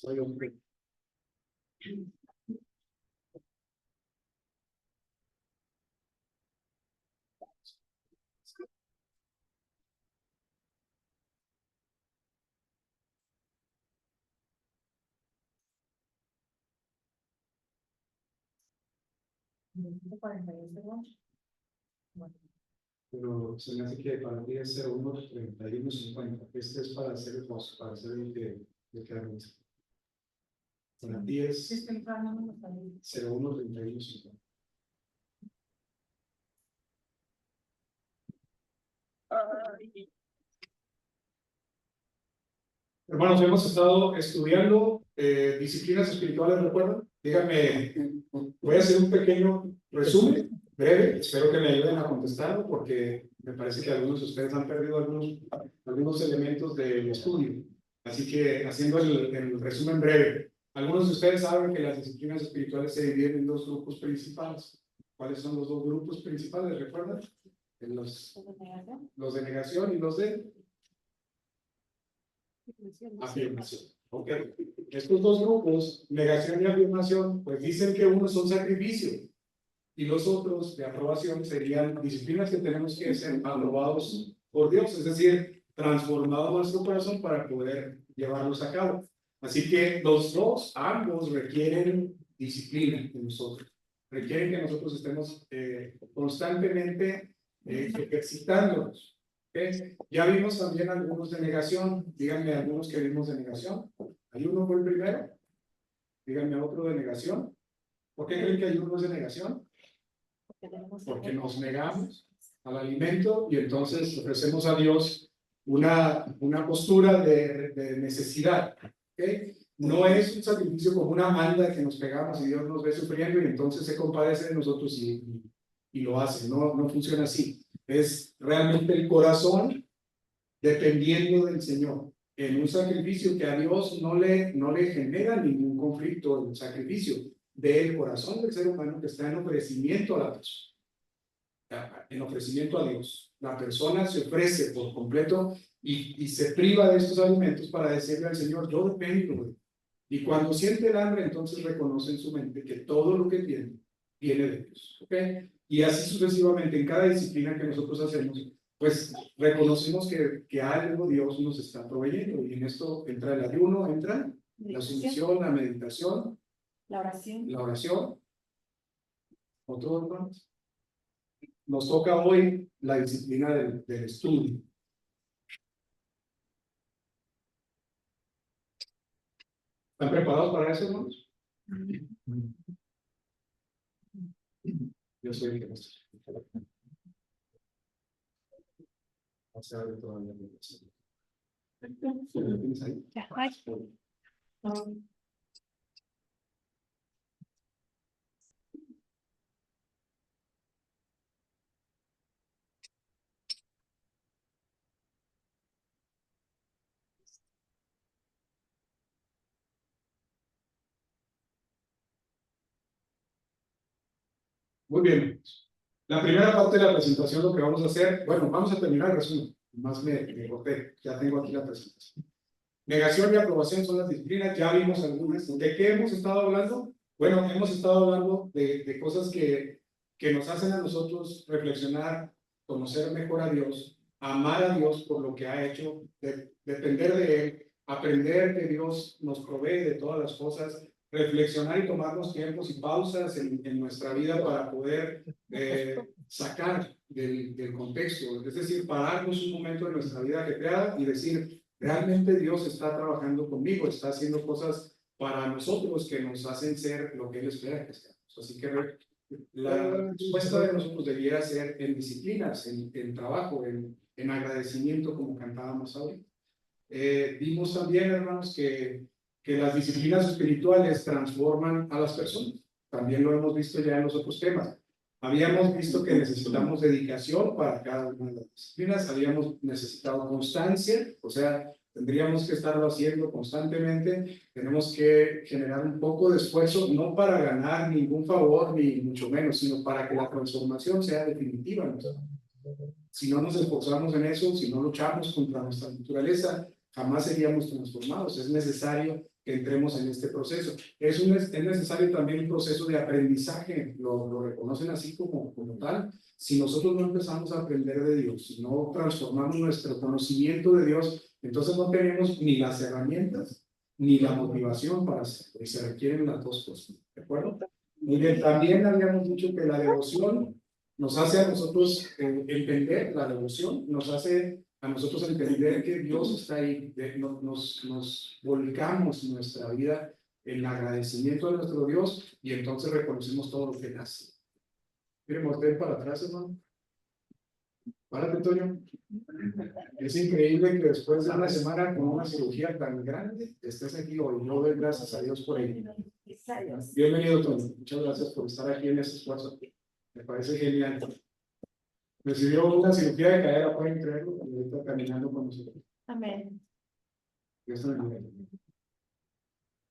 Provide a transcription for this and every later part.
Soy hombre. Pero se me hace que para ti es 01:31:50. Este es para hacer el post, para hacer el que hago. Para ti es 01:31:50. Hermanos, hemos estado estudiando disciplinas espirituales, ¿recuerdan? Díganme, voy a hacer un pequeño resumen, breve, espero que me ayuden a contestarlo, porque me parece que algunos de ustedes han perdido algunos elementos del estudio. Así que, haciendo el resumen breve, algunos de ustedes saben que las disciplinas espirituales se dividen en dos grupos principales. ¿Cuáles son los dos grupos principales, recuerdan? Los de negación y los de afirmación. Ok. Estos dos grupos, negación y afirmación, pues dicen que unos son sacrificio y los otros de aprobación serían disciplinas que tenemos que ser aprobados por Dios, es decir, transformado nuestro corazón para poder llevarlos a cabo. Así que los dos, ambos requieren disciplina de nosotros, requieren que nosotros estemos constantemente ejercitándonos. ¿Okay? Ya vimos también algunos de negación. Díganme algunos que vimos de negación. ¿Hay uno fue el primero? Díganme otro de negación. ¿Por qué creen que hay unos de negación? Porque nos negamos al alimento y entonces ofrecemos a Dios una postura de necesidad. ¿Okay? No es un sacrificio como una manda que nos pegamos y Dios nos ve sufriendo y entonces se compadece de nosotros y lo hace. No funciona así. Es realmente el corazón dependiendo del Señor, en un sacrificio que a Dios no le genera ningún conflicto, el sacrificio del corazón del ser humano que está en ofrecimiento a la persona, en ofrecimiento a Dios. La persona se ofrece por completo y se priva de estos alimentos para decirle al Señor, yo dependo de él. Y cuando siente el hambre, entonces reconoce en su mente que todo lo que tiene viene de Dios. ¿Okay? Y así sucesivamente, en cada disciplina que nosotros hacemos, pues reconocemos que algo Dios nos está proveyendo. Y en esto entra el ayuno, entra la sumisión, la meditación, la oración. ¿Otro, hermanos? Nos toca hoy la disciplina del estudio. ¿Están preparados para eso, hermanos? Yo soy el que más. Muy bien. La primera parte de la presentación, lo que vamos a hacer, bueno, vamos a terminar el resumen. Más me corté, ya tengo aquí la presentación. Negación y aprobación son las disciplinas, ya vimos algunas. ¿De qué hemos estado hablando? Bueno, hemos estado hablando de cosas que nos hacen a nosotros reflexionar, conocer mejor a Dios, amar a Dios por lo que ha hecho, depender de Él, aprender que Dios nos provee de todas las cosas, reflexionar y tomarnos tiempos y pausas en nuestra vida para poder sacar del contexto, es decir, pararnos un momento de nuestra vida ajetreada y decir, realmente Dios está trabajando conmigo, está haciendo cosas para nosotros que nos hacen ser lo que Él espera que seamos. Así que la respuesta de nosotros debiera ser en disciplinas, en trabajo, en agradecimiento, como cantábamos hoy. Vimos también, hermanos, que las disciplinas espirituales transforman a las personas. También lo hemos visto ya en los otros temas. Habíamos visto que necesitamos dedicación para cada una de las disciplinas, habíamos necesitado constancia, o sea, tendríamos que estarlo haciendo constantemente, tenemos que generar un poco de esfuerzo, no para ganar ningún favor, ni mucho menos, sino para que la transformación sea definitiva. Si no nos esforzamos en eso, si no luchamos contra nuestra naturaleza, jamás seríamos transformados. Es necesario que entremos en este proceso. Es necesario también un proceso de aprendizaje, lo reconocen así como tal. Si nosotros no empezamos a aprender de Dios, si no transformamos nuestro conocimiento de Dios, entonces no tenemos ni las herramientas ni la motivación para hacerlo, y se requieren las dos cosas, ¿de acuerdo? Muy bien, también habíamos dicho que la devoción nos hace a nosotros entender, la devoción nos hace a nosotros entender que Dios está ahí, nos volcamos nuestra vida en agradecimiento a nuestro Dios y entonces reconocemos todo lo que hace. Miren, volteen para atrás, hermano. Párate, Toño. Es increíble que después de una semana con una cirugía tan grande estés aquí hoy. Yo doy gracias a Dios por ello. Bienvenido, Toño. Muchas gracias por estar aquí en este esfuerzo. Me parece genial. Recibió una cirugía de cadera, pueden creerlo, y ahorita caminando con nosotros. Amén. Dios te bendiga.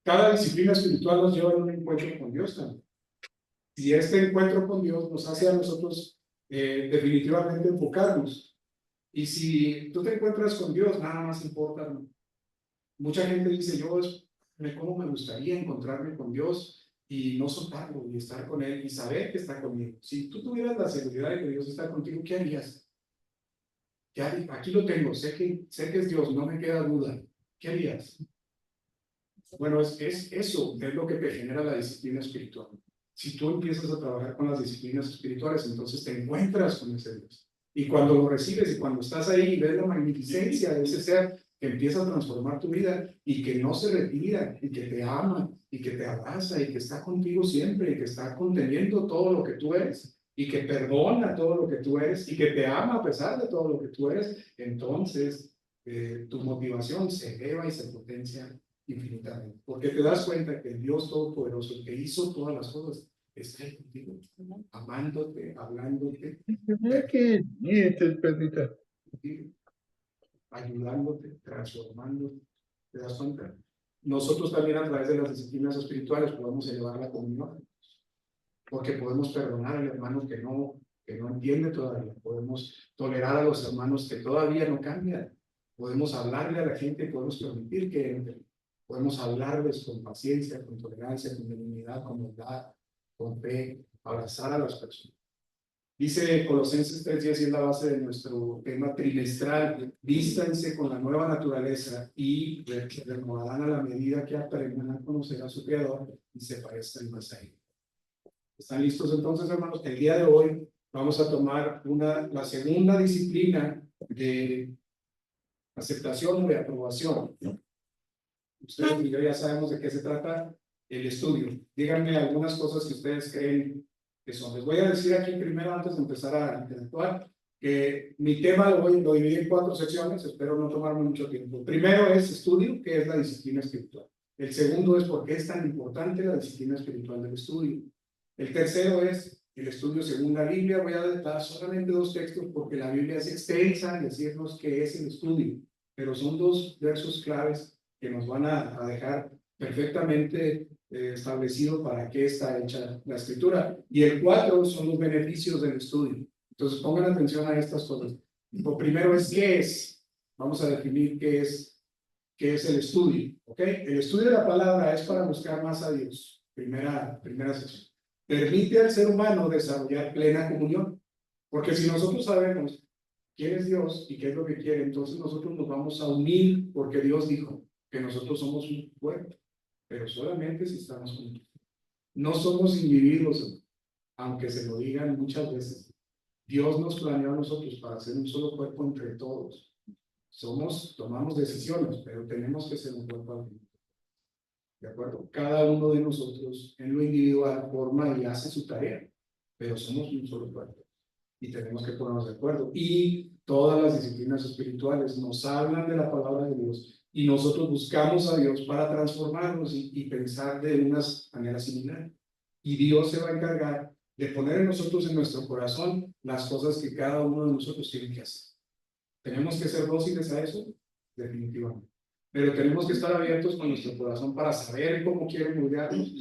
Cada disciplina espiritual nos lleva a un encuentro con Dios también. Y este encuentro con Dios nos hace a nosotros definitivamente enfocarnos. Y si tú te encuentras con Dios, nada más importa. Mucha gente dice, ¿cómo me gustaría encontrarme con Dios y no soltarlo y estar con Él y saber que está conmigo? Si tú tuvieras la seguridad de que Dios está contigo, ¿qué harías? Aquí lo tengo, sé que es Dios, no me queda duda. ¿Qué harías? Bueno, eso es lo que te genera la disciplina espiritual. Si tú empiezas a trabajar con las disciplinas espirituales, entonces te encuentras con ese Dios. Y cuando lo recibes y cuando estás ahí y ves la magnificencia de ese ser que empieza a transformar tu vida y que no se retira y que te ama y que te abraza y que está contigo siempre y que está conteniendo todo lo que tú eres y que perdona todo lo que tú eres y que te ama a pesar de todo lo que tú eres, entonces tu motivación se eleva y se potencia infinitamente, porque te das cuenta que el Dios Todopoderoso, el que hizo todas las cosas, está ahí contigo, amándote, hablándote, ayudándote, transformándote. ¿Te das cuenta? Nosotros también a través de las disciplinas espirituales podemos elevar la comunión, porque podemos perdonar al hermano que no entiende todavía, podemos tolerar a los hermanos que todavía no cambian, podemos hablarle a la gente, podemos permitir que entre. Podemos hablarles con paciencia, con tolerancia, con benignidad, con bondad, con fe, abrazar a las personas. Dice Colosenses 3:10, y es la base de nuestro tema trimestral: vístanse con la nueva naturaleza y renovarán a la medida que aprendan a conocer a su Creador y se parezcan más a Él. ¿Están listos entonces, hermanos? El día de hoy vamos a tomar la segunda disciplina de aceptación o de aprobación. Ustedes y yo ya sabemos de qué se trata el estudio. Díganme algunas cosas que ustedes creen que son. Les voy a decir aquí primero, antes de empezar a interactuar, que mi tema lo dividí en 4 secciones, espero no tomarme mucho tiempo. Primero es estudio, que es la disciplina espiritual. El segundo es por qué es tan importante la disciplina espiritual del estudio. El tercero es el estudio según la Biblia. Voy a dar solamente 2 textos porque la Biblia es extensa en decirnos qué es el estudio, pero son 2 versos claves que nos van a dejar perfectamente establecido para qué está hecha la escritura. Y el 4 son los beneficios del estudio. Entonces pongan atención a estas cosas. Lo primero es qué es. Vamos a definir qué es el estudio. ¿Ok? El estudio de la palabra es para buscar más a Dios. Primera sección. Permite al ser humano desarrollar plena comunión. Porque si nosotros sabemos quién es Dios y qué es lo que quiere, entonces nosotros nos vamos a unir porque Dios dijo que nosotros somos un cuerpo, pero solamente si estamos juntos. No somos individuos, aunque se lo digan muchas veces. Dios nos planeó a nosotros para ser un solo cuerpo entre todos. Tomamos decisiones, pero tenemos que ser un cuerpo al final. ¿De acuerdo? Cada uno de nosotros en lo individual forma y hace su tarea, pero somos un solo cuerpo. Y tenemos que ponernos de acuerdo. Y todas las disciplinas espirituales nos hablan de la palabra de Dios y nosotros buscamos a Dios para transformarnos y pensar de una manera similar. Y Dios se va a encargar de poner en nosotros, en nuestro corazón, las cosas que cada uno de nosotros tiene que hacer. ¿Tenemos que ser dóciles a eso? Definitivamente. Pero tenemos que estar abiertos con nuestro corazón para saber cómo quiere moldearnos.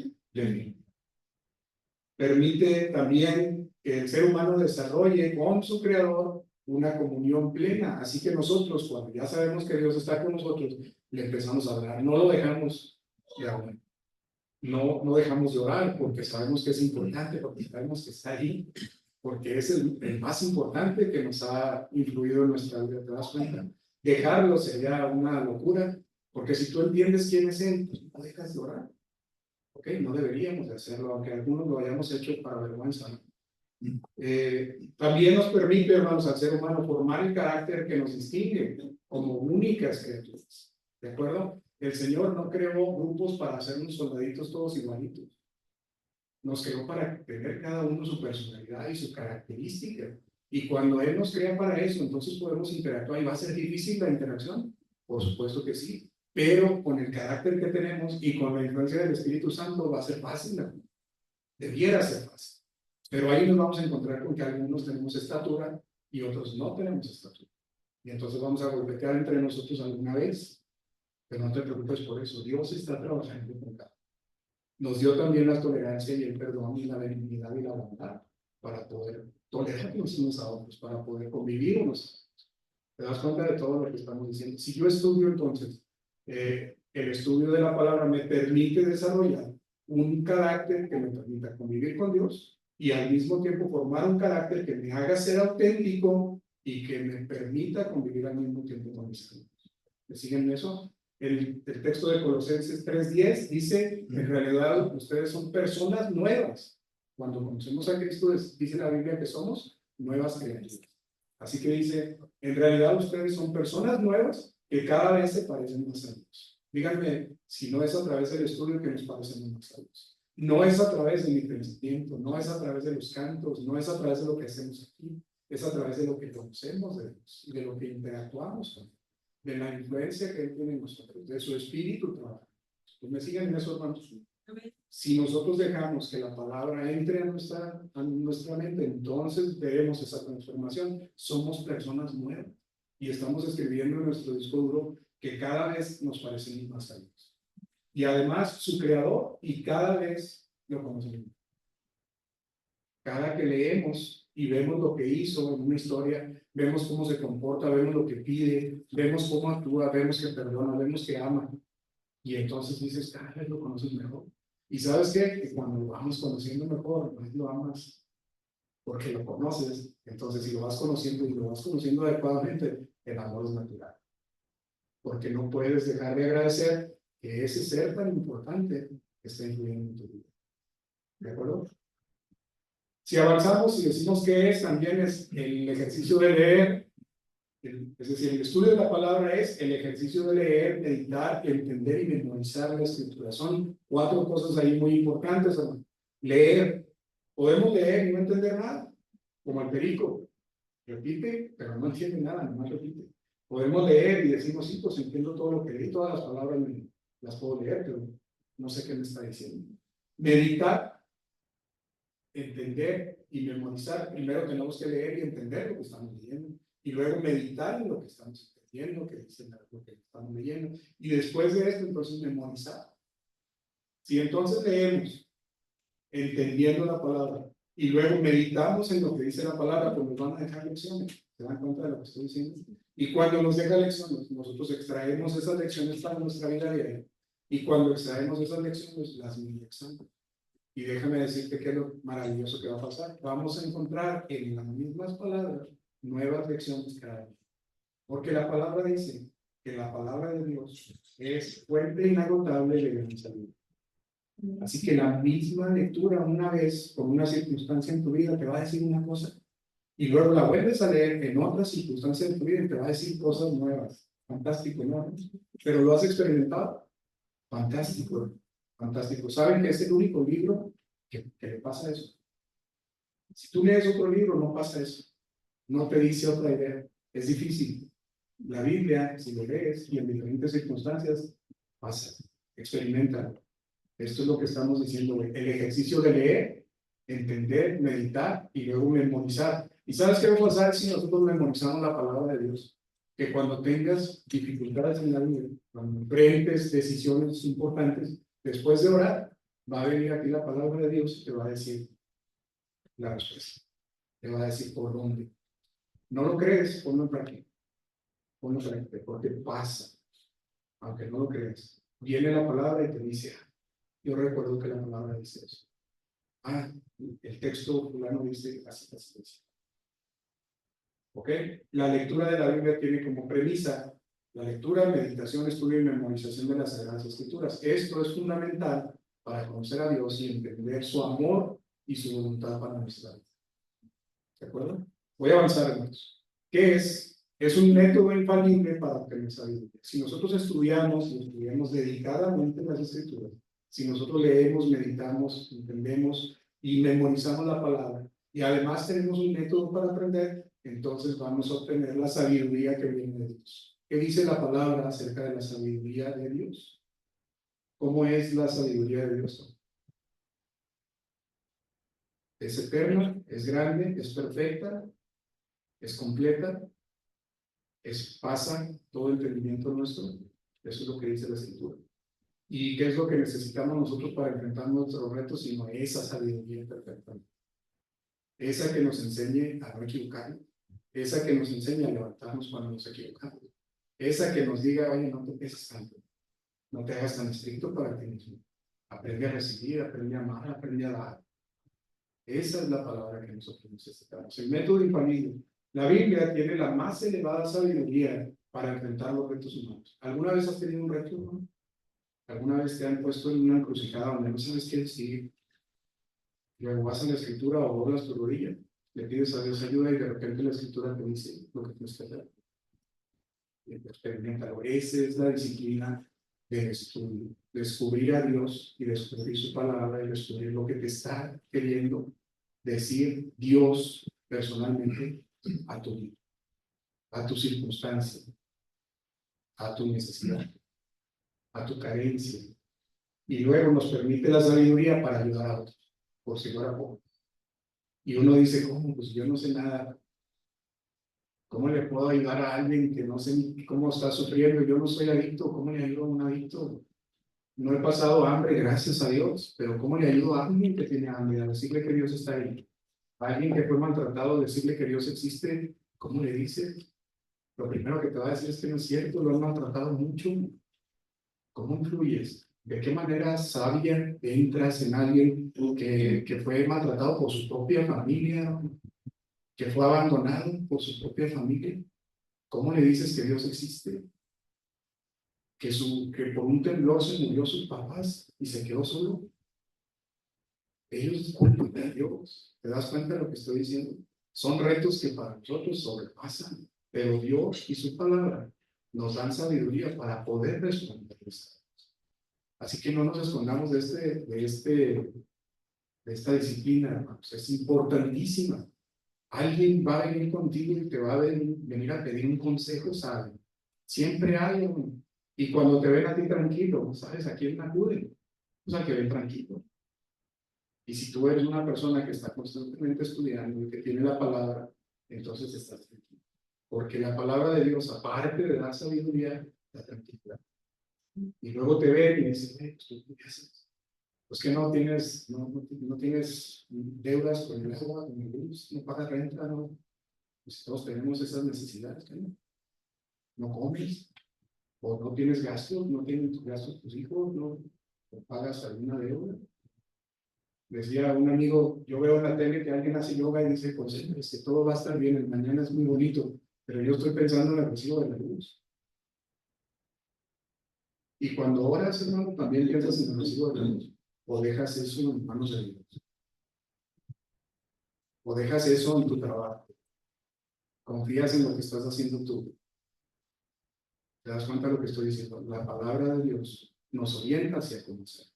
Permite también que el ser humano desarrolle con su Creador una comunión plena. Así que nosotros, cuando ya sabemos que Dios está con nosotros, le empezamos a hablar. No lo dejamos y aún no dejamos de orar porque sabemos que es importante, porque sabemos que está ahí, porque es el más importante que nos ha influido en nuestra vida. ¿Te das cuenta? Dejarlo sería una locura, porque si tú entiendes quién es Él, pues no dejas de orar. ¿Ok? No deberíamos de hacerlo, aunque algunos lo hayamos hecho para vergüenza, ¿no? También nos permite, hermanos, al ser humano formar el carácter que nos distingue como únicas criaturas. ¿De acuerdo? El Señor no creó grupos para hacernos soldaditos todos igualitos. Nos creó para tener cada uno su personalidad y su característica. Y cuando Él nos crea para eso, entonces podemos interactuar. ¿Y va a ser difícil la interacción? Por supuesto que sí. Pero con el carácter que tenemos y con la influencia del Espíritu Santo va a ser fácil. Debiera ser fácil. Pero ahí nos vamos a encontrar con que algunos tenemos estatura y otros no tenemos estatura. Y entonces vamos a golpear entre nosotros alguna vez. Pero no te preocupes por eso. Dios está trabajando con cada. Nos dio también la tolerancia y el perdón y la benignidad y la bondad para poder tolerarnos unos a otros, para poder convivir unos a otros. ¿Te das cuenta de todo lo que estamos diciendo? Si yo estudio entonces, el estudio de la palabra me permite desarrollar un carácter que me permita convivir con Dios y al mismo tiempo formar un carácter que me haga ser auténtico y que me permita convivir al mismo tiempo con mis amigos. ¿Me siguen eso? El texto de Colosenses 3:10 dice, en realidad ustedes son personas nuevas. Cuando conocemos a Cristo, dice la Biblia que somos nuevas criaturas. Así que dice, en realidad ustedes son personas nuevas que cada vez se parecen más a Dios. Díganme si no es a través del estudio que nos parecemos más a Dios. No es a través de mi pensamiento, no es a través de los cantos, no es a través de lo que hacemos aquí, es a través de lo que conocemos de Dios y de lo que interactuamos con Él, de la influencia que Él tiene en nosotros, de su espíritu trabajo. Pues me siguen en eso, hermanos. Si nosotros dejamos que la palabra entre a nuestra mente, entonces veremos esa transformación. Somos personas nuevas y estamos escribiendo en nuestro disco duro que cada vez nos parecemos más a Dios. Y además, su creador, y cada vez lo conocemos. Cada que leemos y vemos lo que hizo en una historia, vemos cómo se comporta, vemos lo que pide, vemos cómo actúa, vemos que perdona, vemos que ama. Y entonces dices, cada vez lo conoces mejor. Y sabes qué? Que cuando lo vamos conociendo mejor, más lo amas porque lo conoces. Entonces, si lo vas conociendo y lo vas conociendo adecuadamente, el amor es natural. Porque no puedes dejar de agradecer que ese ser tan importante está influyendo en tu vida. ¿De acuerdo? Si avanzamos y decimos que es, también es el ejercicio de leer, es decir, el estudio de la palabra es el ejercicio de leer, meditar, entender y memorizar la escritura. Son 4 cosas ahí muy importantes, hermano. Leer. Podemos leer y no entender nada, como el perico. Repite, pero no entiende nada, nomás repite. Podemos leer y decimos, sí, pues entiendo todo lo que leí, todas las palabras las puedo leer, pero no sé qué me está diciendo. Meditar, entender y memorizar. Primero tenemos que leer y entender lo que estamos leyendo. Y luego meditar en lo que estamos entendiendo, que dice lo que estamos leyendo. Y después de esto, entonces memorizar. Si entonces leemos, entendiendo la palabra, y luego meditamos en lo que dice la palabra, pues nos van a dejar lecciones. ¿Se dan cuenta de lo que estoy diciendo? Y cuando nos deja lecciones, nosotros extraemos esas lecciones para nuestra vida diaria. Y cuando extraemos esas lecciones, las indexamos. Y déjame decirte que es lo maravilloso que va a pasar. Vamos a encontrar en las mismas palabras nuevas lecciones cada día. Porque la palabra dice que la palabra de Dios es fuente inagotable de gran sabiduría. Así que la misma lectura una vez, con una circunstancia en tu vida, te va a decir una cosa. Y luego la vuelves a leer en otra circunstancia en tu vida y te va a decir cosas nuevas. Fantástico, ¿no? Pero lo has experimentado. Fantástico. Fantástico. ¿Saben que es el único libro que le pasa eso? Si tú lees otro libro, no pasa eso. No te dice otra idea. Es difícil. La Biblia, si lo lees y en diferentes circunstancias, pasa. Experimenta. Esto es lo que estamos diciendo, el ejercicio de leer, entender, meditar y luego memorizar. ¿Y sabes qué va a pasar si nosotros memorizamos la palabra de Dios? Que cuando tengas dificultades en la vida, cuando enfrentes decisiones importantes, después de orar, va a venir aquí la palabra de Dios y te va a decir la respuesta. Te va a decir por dónde. ¿No lo crees? Ponlo en práctica. Ponlo en práctica, porque pasa, aunque no lo creas. Viene la palabra y te dice, yo recuerdo que la palabra dice eso. El texto fulano dice así, así, así. ¿Ok? La lectura de la Biblia tiene como premisa la lectura, meditación, estudio y memorización de las Sagradas Escrituras. Esto es fundamental para conocer a Dios y entender su amor y su voluntad para nuestra vida. ¿De acuerdo? Voy a avanzar, hermanos. ¿Qué es? Es un método infalible para obtener sabiduría. Si nosotros estudiamos y estudiamos dedicadamente las Escrituras, si nosotros leemos, meditamos, entendemos y memorizamos la palabra, y además tenemos un método para aprender, entonces vamos a obtener la sabiduría que viene de Dios. ¿Qué dice la palabra acerca de la sabiduría de Dios? ¿Cómo es la sabiduría de Dios? Es eterna, es grande, es perfecta, es completa, pasa todo entendimiento nuestro. Eso es lo que dice la Escritura. ¿Y qué es lo que necesitamos nosotros para enfrentar nuestros retos? Sino esa sabiduría perfecta. Esa que nos enseñe a no equivocarnos. Esa que nos enseñe a levantarnos cuando nos equivocamos. Esa que nos diga, oye, no te peses tanto. No te hagas tan estricto para ti mismo. Aprende a recibir, aprende a amar, aprende a dar. Esa es la palabra que nosotros necesitamos. El método infalible. La Biblia tiene la más elevada sabiduría para enfrentar los retos humanos. ¿Alguna vez has tenido un reto humano? ¿Alguna vez te han puesto en una encrucijada donde no sabes qué decir? Luego vas a la Escritura o doblas tu rodilla, le pides a Dios ayuda y de repente la Escritura te dice lo que tienes que hacer. Experimentalo. Esa es la disciplina del estudio. Descubrir a Dios y descubrir su palabra y descubrir lo que te está queriendo decir Dios personalmente a tu vida, a tu circunstancia, a tu necesidad, a tu carencia. Y luego nos permite la sabiduría para ayudar a otros, por si fuera poco. Y uno dice, ¿cómo? Pues yo no sé nada. ¿Cómo le puedo ayudar a alguien que no sé cómo está sufriendo? Yo no soy adicto. ¿Cómo le ayudo a un adicto? No he pasado hambre, gracias a Dios, pero ¿cómo le ayudo a alguien que tiene hambre? A decirle que Dios está ahí. A alguien que fue maltratado, decirle que Dios existe, ¿cómo le dices? Lo primero que te va a decir es que no es cierto, lo han maltratado mucho. ¿Cómo influyes? ¿De qué manera sabia entras en alguien que fue maltratado por su propia familia, que fue abandonado por su propia familia? ¿Cómo le dices que Dios existe? Que por un temblor se murió sus papás y se quedó solo. Ellos culpan a Dios. ¿Te das cuenta de lo que estoy diciendo? Son retos que para nosotros sobrepasan, pero Dios y su palabra nos dan sabiduría para poder responder esto. Así que no nos escondamos de esta disciplina, hermanos. Es importantísima. Alguien va a venir contigo y te va a venir a pedir un consejo, ¿sabes? Siempre hay uno. Y cuando te ven a ti tranquilo, ¿sabes a quién acuden? Pues al que ven tranquilo. Y si tú eres una persona que está constantemente estudiando y que tiene la palabra, entonces estás tranquilo. Porque la palabra de Dios, aparte de dar sabiduría, da tranquilidad. Y luego te ven y dicen, pues tú qué haces. Pues que no tienes, no tienes deudas con el agua, con el luz, no pagas renta, no. Pues todos tenemos esas necesidades, ¿no? No comes, o no tienes gastos, no tienen tus gastos tus hijos, no pagas alguna deuda. Decía un amigo, yo veo en la tele que alguien hace yoga y dice, pues todo va a estar bien, el mañana es muy bonito, pero yo estoy pensando en el recibo de la luz. Y cuando oras, hermano, también piensas en el recibo de la luz, o dejas eso en manos de Dios, o dejas eso en tu trabajo, confías en lo que estás haciendo tú. ¿Te das cuenta de lo que estoy diciendo? La palabra de Dios nos orienta hacia conocer.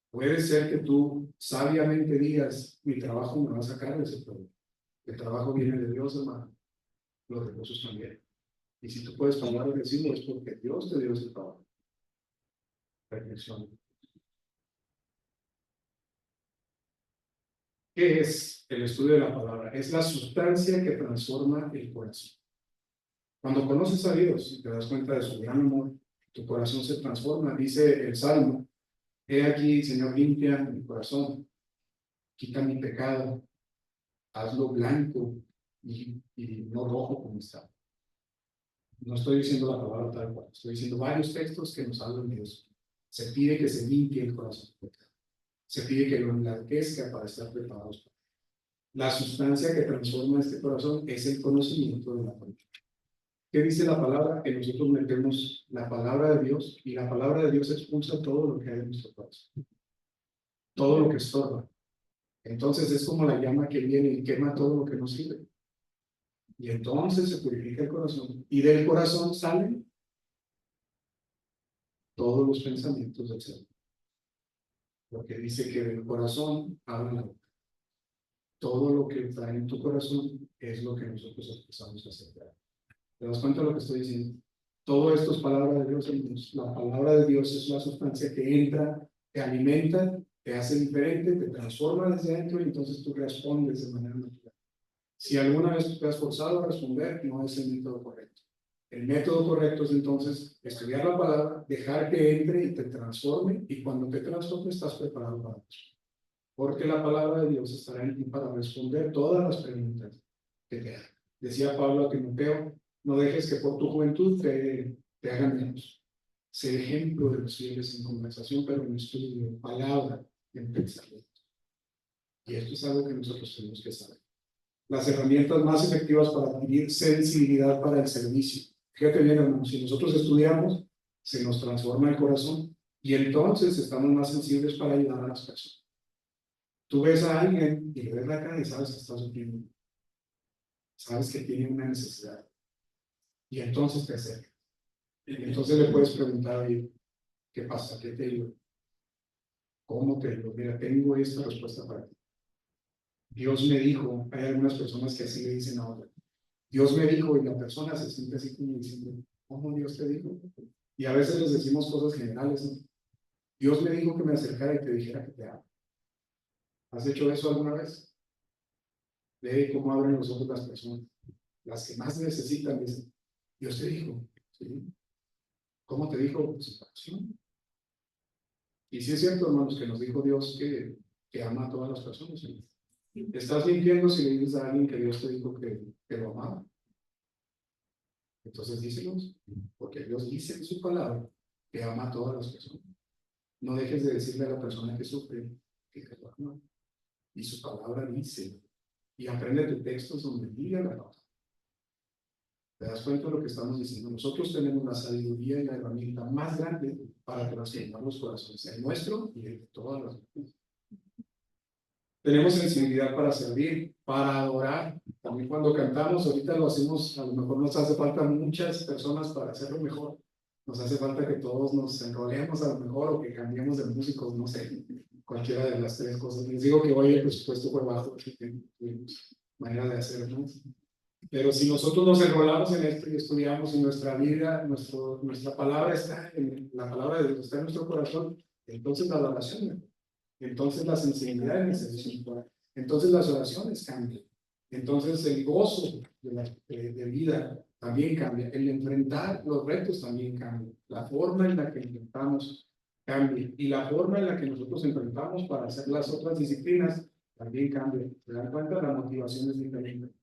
Puede ser que tú sabiamente digas, mi trabajo me va a sacar de ese problema. El trabajo viene de Dios, hermano. Los recursos también. Y si tú puedes tomar y decirlo, es porque Dios te dio ese trabajo. Reflexión. ¿Qué es el estudio de la palabra? Es la sustancia que transforma el corazón. Cuando conoces a Dios y te das cuenta de su gran amor, tu corazón se transforma. Dice el Salmo, he aquí, Señor, limpia mi corazón, quita mi pecado, hazlo blanco y no rojo como está. No estoy diciendo la palabra tal cual, estoy diciendo varios textos que nos hablan de eso. Se pide que se limpie el corazón. Se pide que lo enlarquezca para estar preparados. La sustancia que transforma este corazón es el conocimiento de la palabra. ¿Qué dice la palabra? Que nosotros metemos la palabra de Dios y la palabra de Dios expulsa todo lo que hay en nuestro corazón. Todo lo que estorba. Entonces es como la llama que viene y quema todo lo que no sirve. Y entonces se purifica el corazón. Y del corazón salen todos los pensamientos del ser. Porque dice que del corazón habla la boca. Todo lo que trae en tu corazón es lo que nosotros empezamos a hacer. ¿Te das cuenta de lo que estoy diciendo? Todo esto es palabra de Dios, hermanos. La palabra de Dios es la sustancia que entra, te alimenta, te hace diferente, te transforma desde dentro y entonces tú respondes de manera natural. Si alguna vez te has forzado a responder, no es el método correcto. El método correcto es entonces estudiar la palabra, dejar que entre y te transforme, y cuando te transforme estás preparado para eso. Porque la palabra de Dios estará en ti para responder todas las preguntas que te hagan. Decía Pablo a Timoteo, no dejes que por tu juventud te hagan menos. Sé ejemplo de los fieles en conversación, pero en estudio, en palabra, en pensamiento. Y esto es algo que nosotros tenemos que saber. Las herramientas más efectivas para adquirir sensibilidad para el servicio. Fíjate bien, hermanos, si nosotros estudiamos, se nos transforma el corazón y entonces estamos más sensibles para ayudar a las personas. Tú ves a alguien y le ves la cara y sabes que está sufriendo. Sabes que tiene una necesidad. Y entonces te acercas. Y entonces le puedes preguntar, oye, ¿qué pasa? ¿Qué te digo? ¿Cómo te digo? Mira, tengo esta respuesta para ti. Dios me dijo, hay algunas personas que así le dicen a otra. Dios me dijo, y la persona se siente así como diciendo, ¿cómo Dios te dijo? Y a veces les decimos cosas generales, ¿no? Dios me dijo que me acercara y te dijera que te amo. ¿Has hecho eso alguna vez? Ve cómo abren los ojos las personas. Las que más necesitan dicen, Dios te dijo. ¿Sí? ¿Cómo te dijo? Su pasión. Y sí es cierto, hermanos, que nos dijo Dios que ama a todas las personas. ¿Sí? ¿Estás mintiendo si le dices a alguien que Dios te dijo que lo amaba? Entonces díselos, porque Dios dice en su palabra que ama a todas las personas. No dejes de decirle a la persona que sufre que te lo ama. Y su palabra dice, y aprende tu textos donde diga la palabra. ¿Te das cuenta de lo que estamos diciendo? Nosotros tenemos la sabiduría y la herramienta más grande para transformar los corazones, el nuestro y el de todas las personas. Tenemos sensibilidad para servir, para adorar. También cuando cantamos, ahorita lo hacemos, a lo mejor nos hace falta muchas personas para hacerlo mejor. Nos hace falta que todos nos enrolemos a lo mejor o que cambiemos de músicos, no sé, cualquiera de las tres cosas. Les digo que hoy el presupuesto fue bajo, así que manera de hacerlo. Pero si nosotros nos enrolamos en esto y estudiamos y nuestra vida, nuestra palabra está en la palabra de Dios, está en nuestro corazón, entonces la adoración, entonces la sensibilidad en el servicio, entonces las oraciones cambian, entonces el gozo de vida también cambia, el enfrentar los retos también cambia, la forma en la que enfrentamos cambia y la forma en la que nosotros enfrentamos para hacer las otras disciplinas también cambia. ¿Se dan cuenta? La motivación es diferente.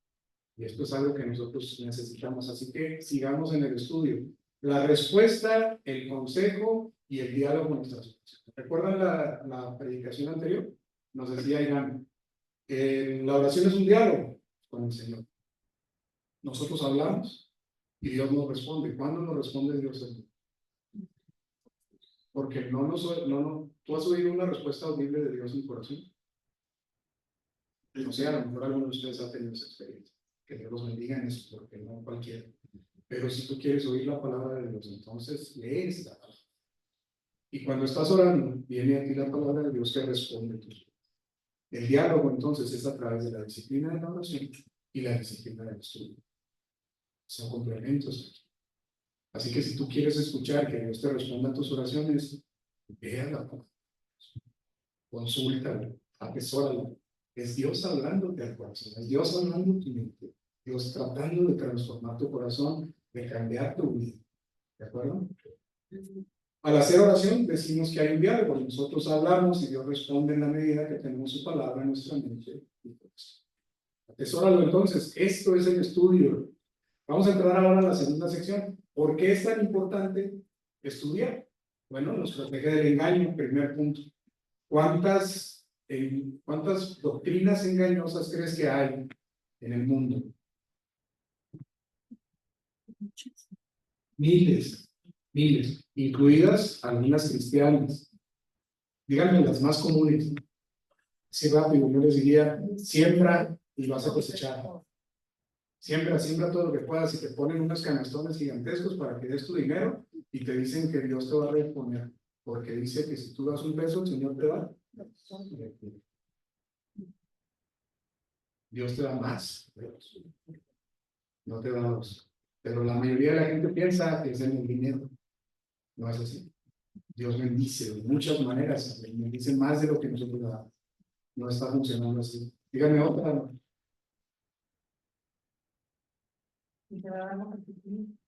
Y esto es algo que nosotros necesitamos. Así que sigamos en el estudio. La respuesta, el consejo y el diálogo con nuestras personas. ¿Recuerdan la predicación anterior? Nos decía Irán, la oración es un diálogo con el Señor. Nosotros hablamos y Dios nos responde. ¿Cuándo nos responde Dios? Porque ¿tú has oído una respuesta audible de Dios en tu corazón? No sé, a lo mejor alguno de ustedes ha tenido esa experiencia. Que Dios los bendiga en eso, porque no cualquiera. Pero si tú quieres oír la palabra de Dios, entonces lees la palabra. Y cuando estás orando, viene a ti la palabra de Dios que responde tus. El diálogo, entonces, es a través de la disciplina de la oración y la disciplina del estudio. Son complementos. Así que si tú quieres escuchar que Dios te responda a tus oraciones, vea la palabra. Consúltala, atesórala. Es Dios hablándote al corazón, es Dios hablando a tu mente, Dios tratando de transformar tu corazón, de cambiar tu vida. ¿De acuerdo? Al hacer oración decimos que hay un diálogo, nosotros hablamos y Dios responde en la medida que tenemos su palabra en nuestra mente. Atesóralo entonces, esto es el estudio. Vamos a entrar ahora a la segunda sección. ¿Por qué es tan importante estudiar? Bueno, nos protege del engaño, primer punto. ¿Cuántas doctrinas engañosas crees que hay en el mundo? Miles, miles, incluidas algunas cristianas. Díganme las más comunes. Si rápido, yo les diría, siembra y vas a cosechar. Siembra, siembra todo lo que puedas y te ponen unos canastones gigantescos para que des tu dinero y te dicen que Dios te va a reponer. Porque dice que si tú das un peso, el Señor te da. Dios te da más. No te da dos. Pero la mayoría de la gente piensa que es en el dinero. No es así. Dios bendice de muchas maneras. Bendice más de lo que nosotros damos. No está funcionando así. Dígame otra.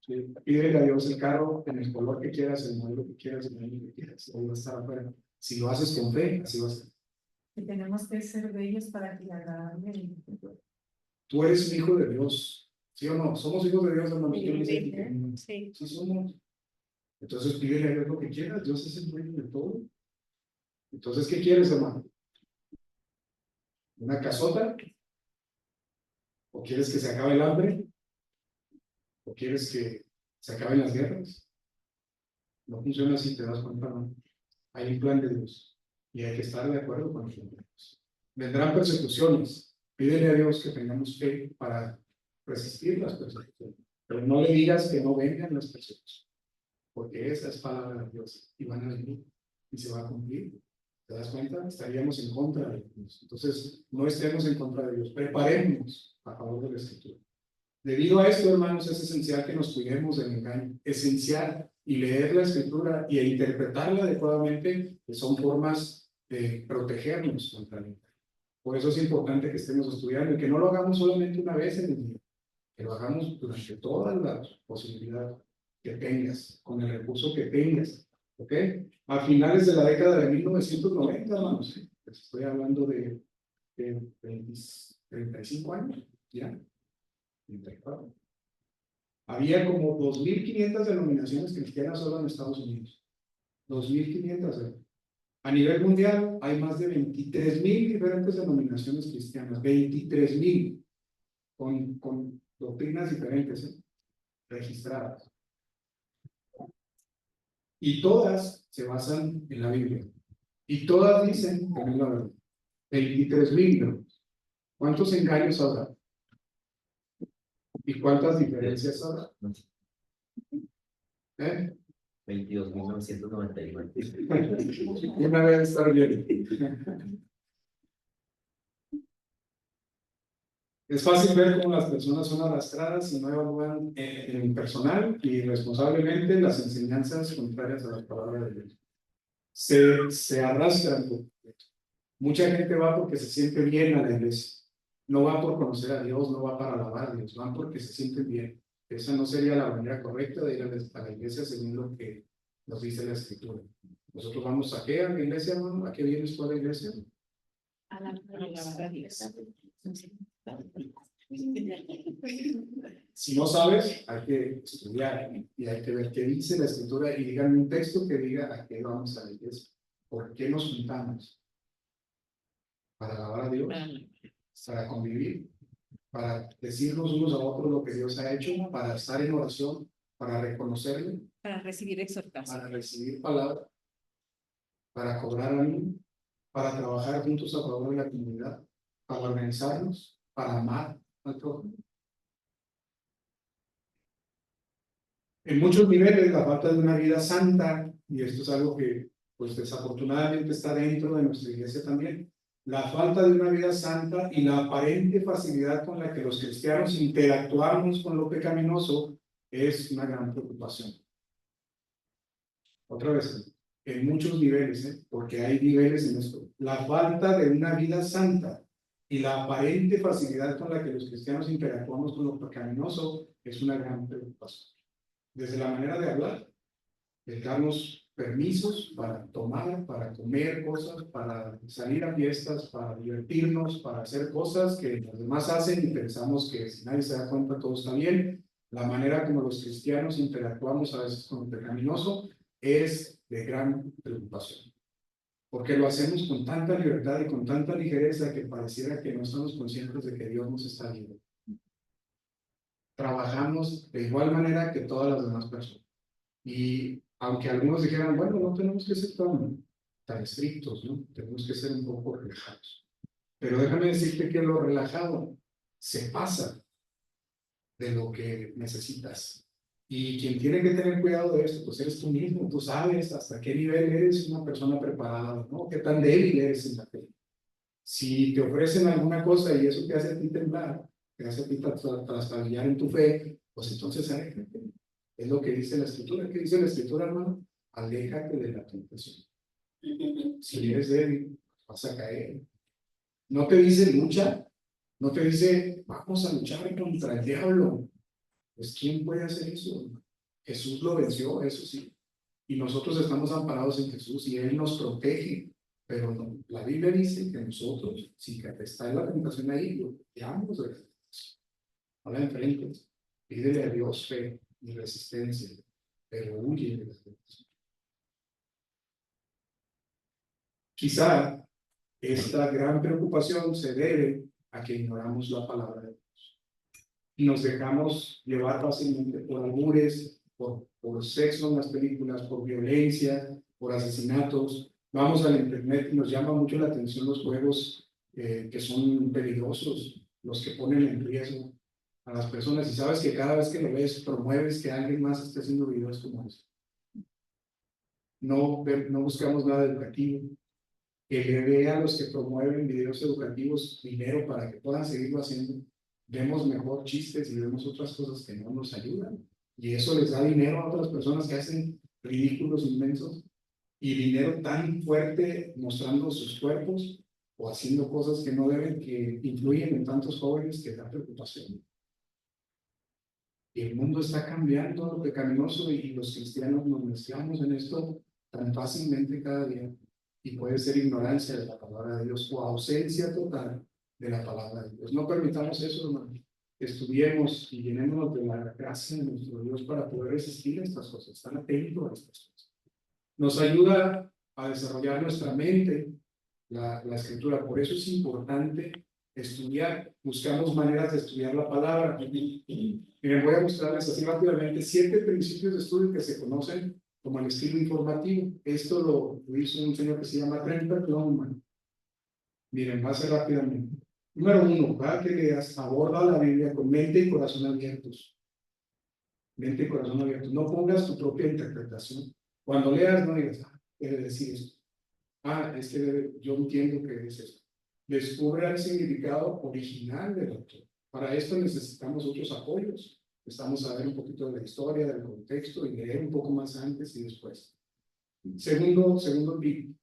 Sí. Pídele a Dios el carro en el color que quieras, el modelo que quieras, el año que quieras. Ahí va a estar afuera. Si lo haces con fe, así va a ser. Que tenemos que ser bellos para que le agraden. Tú eres un hijo de Dios. ¿Sí o no? Somos hijos de Dios, hermanos. Sí. Sí somos. Entonces pídele a Dios lo que quieras. Dios es el dueño de todo. Entonces, ¿qué quieres, hermano? ¿Una casota? ¿O quieres que se acabe el hambre? ¿O quieres que se acaben las guerras? No funciona así, te das cuenta, ¿no? Hay un plan de Dios y hay que estar de acuerdo con el plan de Dios. Vendrán persecuciones. Pídele a Dios que tengamos fe para resistir las persecuciones. Pero no le digas que no vengan las persecuciones, porque esa es palabra de Dios y van a venir y se va a cumplir. ¿Te das cuenta? Estaríamos en contra de Dios. Entonces, no estemos en contra de Dios. Preparemos a favor de la Escritura. Debido a esto, hermanos, es esencial que nos cuidemos del engaño. Esencial. Y leer la Escritura y interpretarla adecuadamente, que son formas de protegernos contra el engaño. Por eso es importante que estemos estudiando y que no lo hagamos solamente una vez en el día, que lo hagamos durante todas las posibilidades que tengas, con el recurso que tengas. ¿Ok? A finales de la década de 1990, hermanos, estoy hablando de 35 años, ya. 34. Había como 2.500 denominaciones cristianas solo en Estados Unidos. 2.500. A nivel mundial hay más de 23.000 diferentes denominaciones cristianas. 23.000 con doctrinas diferentes, registradas. Y todas se basan en la Biblia. Y todas dicen que es la verdad. 23.000. ¿Cuántos engaños habrá? ¿Y cuántas diferencias habrá? ¿Eh? 22.999. Una vez estar bien. Es fácil ver cómo las personas son arrastradas y no evalúan en personal y responsablemente las enseñanzas contrarias a las palabras de Dios. Se arrastran. Mucha gente va porque se siente bien a la iglesia. No va por conocer a Dios, no va para alabar a Dios, van porque se sienten bien. Esa no sería la manera correcta de ir a la iglesia según lo que nos dice la Escritura. Nosotros vamos a qué, a la iglesia, hermano. ¿A qué vienes tú a la iglesia? A la Dios. Si no sabes, hay que estudiar y hay que ver qué dice la Escritura y díganme un texto que diga a qué vamos a la iglesia. ¿Por qué nos juntamos? Para alabar a Dios, para convivir, para decirnos unos a otros lo que Dios ha hecho, para estar en oración, para reconocerle, Para recibir exhortación. para recibir palabra, para cobrar ánimo, para trabajar juntos a favor de la comunidad, para organizarnos, para amar al prójimo. En muchos niveles, la falta de una vida santa, y esto es algo que, pues desafortunadamente está dentro de nuestra iglesia también, la falta de una vida santa y la aparente facilidad con la que los cristianos interactuamos con lo pecaminoso es una gran preocupación. Otra vez, en muchos niveles, porque hay niveles en esto, la falta de una vida santa y la aparente facilidad con la que los cristianos interactuamos con lo pecaminoso es una gran preocupación. Desde la manera de hablar, de darnos permisos para tomar, para comer cosas, para salir a fiestas, para divertirnos, para hacer cosas que los demás hacen y pensamos que si nadie se da cuenta todo está bien. La manera como los cristianos interactuamos a veces con lo pecaminoso es de gran preocupación, porque lo hacemos con tanta libertad y con tanta ligereza que pareciera que no estamos conscientes de que Dios nos está viendo. Trabajamos de igual manera que todas las demás personas. Y aunque algunos dijeran, bueno, no tenemos que ser tan estrictos, ¿no? Tenemos que ser un poco relajados. Pero déjame decirte que lo relajado se pasa de lo que necesitas. Y quien tiene que tener cuidado de esto, pues eres tú mismo. Tú sabes hasta qué nivel eres una persona preparada, ¿no? Qué tan débil eres en la fe. Si te ofrecen alguna cosa y eso te hace a ti temblar, te hace a ti trastabillar en tu fe, pues entonces aléjate. Es lo que dice la Escritura. ¿Qué dice la Escritura, hermano? Aléjate de la tentación. Si eres débil, vas a caer. No te dice lucha, no te dice vamos a luchar contra el diablo. Pues ¿quién puede hacer eso? Jesús lo venció, eso sí. Y nosotros estamos amparados en Jesús y Él nos protege. Pero no, la Biblia dice que nosotros, si está en la tentación ahí, lo veamos de la tentación. No la enfrentes. Pídele a Dios fe y resistencia, pero huye de la tentación. Quizá esta gran preocupación se debe a que ignoramos la palabra de Dios y nos dejamos llevar fácilmente por albures, por sexo en las películas, por violencia, por asesinatos. Vamos al internet y nos llama mucho la atención los juegos que son peligrosos, los que ponen en riesgo a las personas. Y sabes que cada vez que lo ves, promueves que alguien más esté haciendo videos como eso. No buscamos nada educativo. Que le dé a los que promueven videos educativos dinero para que puedan seguirlo haciendo. Vemos mejor chistes y vemos otras cosas que no nos ayudan. Y eso les da dinero a otras personas que hacen ridículos inmensos y dinero tan fuerte mostrando sus cuerpos o haciendo cosas que no deben, que influyen en tantos jóvenes que da preocupación. Y el mundo está cambiando pecaminoso y los cristianos nos mezclamos en esto tan fácilmente cada día. Y puede ser ignorancia de la palabra de Dios o ausencia total de la palabra de Dios. No permitamos eso, hermano. Estudiemos y llenémonos de la gracia de nuestro Dios para poder resistir a estas cosas, estar atentos a estas cosas. Nos ayuda a desarrollar nuestra mente, la escritura. Por eso es importante estudiar. Buscamos maneras de estudiar la palabra. Miren, voy a mostrarles así rápidamente 7 principios de estudio que se conocen como el estilo informativo. Esto lo hizo un señor que se llama Trent Longman. Miren, va a ser rápidamente. Número 1, cada que leas, aborda la Biblia con mente y corazón abiertos. Mente y corazón abiertos. No pongas tu propia interpretación. Cuando leas, no digas, quiere decir esto. Es que yo entiendo que es esto. Descubre el significado original del autor. Para esto necesitamos otros apoyos. Estamos a ver un poquito de la historia, del contexto y leer un poco más antes y después. Segundo tip,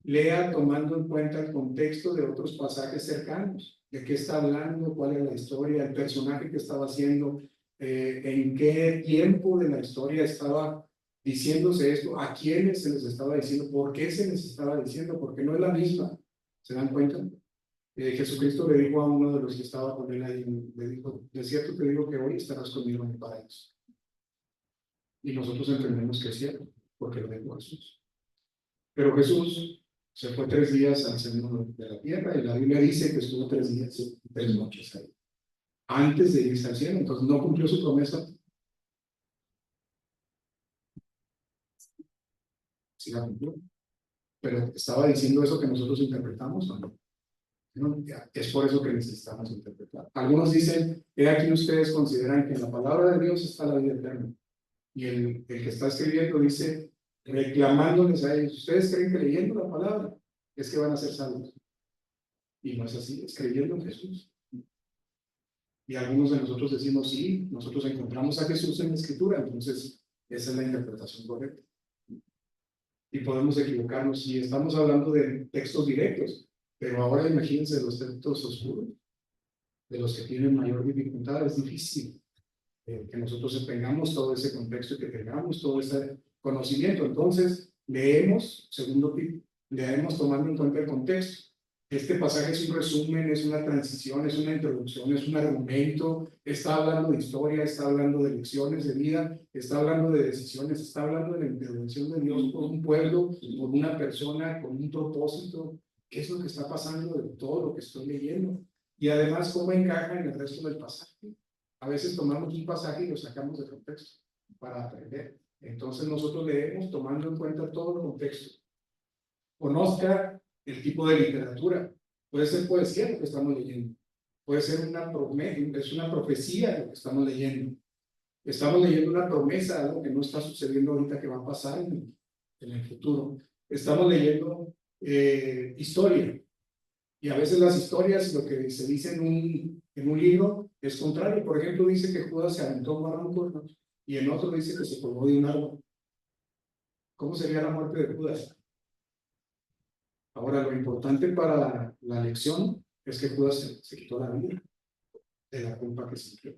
lea tomando en cuenta el contexto de otros pasajes cercanos. ¿De qué está hablando? ¿Cuál es la historia? ¿El personaje que estaba haciendo? ¿En qué tiempo de la historia estaba diciéndose esto? ¿A quiénes se les estaba diciendo? ¿Por qué se les estaba diciendo? Porque no es la misma. ¿Se dan cuenta? Jesucristo le dijo a uno de los que estaba con él ahí, le dijo, de cierto te digo que hoy estarás conmigo en el paraíso. Y nosotros entendemos que es cierto, porque lo dijo Jesús. Pero Jesús se fue 3 días al centro de la tierra y la Biblia dice que estuvo 3 días y 3 noches ahí, antes de irse al cielo. Entonces no cumplió su promesa. Sí la cumplió. Pero estaba diciendo eso que nosotros interpretamos, ¿o no? Es por eso que necesitamos interpretar. Algunos dicen, he aquí ustedes consideran que en la palabra de Dios está la vida eterna. Y el que está escribiendo dice, reclamándoles a ellos, ¿ustedes creen que leyendo la palabra es que van a ser salvos? Y no es así, es creyendo en Jesús. Y algunos de nosotros decimos, sí, nosotros encontramos a Jesús en la Escritura, entonces esa es la interpretación correcta. Y podemos equivocarnos si estamos hablando de textos directos. Pero ahora imagínense los textos oscuros, de los que tienen mayor dificultad. Es difícil que nosotros tengamos todo ese contexto y que tengamos todo ese conocimiento. Entonces, leemos, segundo tip, leemos tomando en cuenta el contexto. Este pasaje es un resumen, es una transición, es una introducción, es un argumento, está hablando de historia, está hablando de lecciones de vida, está hablando de decisiones, está hablando de la intervención de Dios por un pueblo, por una persona, con un propósito. ¿Qué es lo que está pasando de todo lo que estoy leyendo? Y además, ¿cómo encaja en el resto del pasaje? A veces tomamos un pasaje y lo sacamos de contexto para aprender. Entonces nosotros leemos tomando en cuenta todo el contexto. Conozca el tipo de literatura. Puede ser poesía lo que estamos leyendo. Puede ser una promesa, es una profecía lo que estamos leyendo. Estamos leyendo una promesa, algo que no está sucediendo ahorita que va a pasar en el futuro. Estamos leyendo historia. Y a veces las historias, lo que se dice en un libro, es contrario. Por ejemplo, dice que Judas se aventó un barranco, ¿no? Y en otro dice que se colgó de un árbol. ¿Cómo sería la muerte de Judas? Ahora, lo importante para la lección es que Judas se quitó la vida de la culpa que sintió.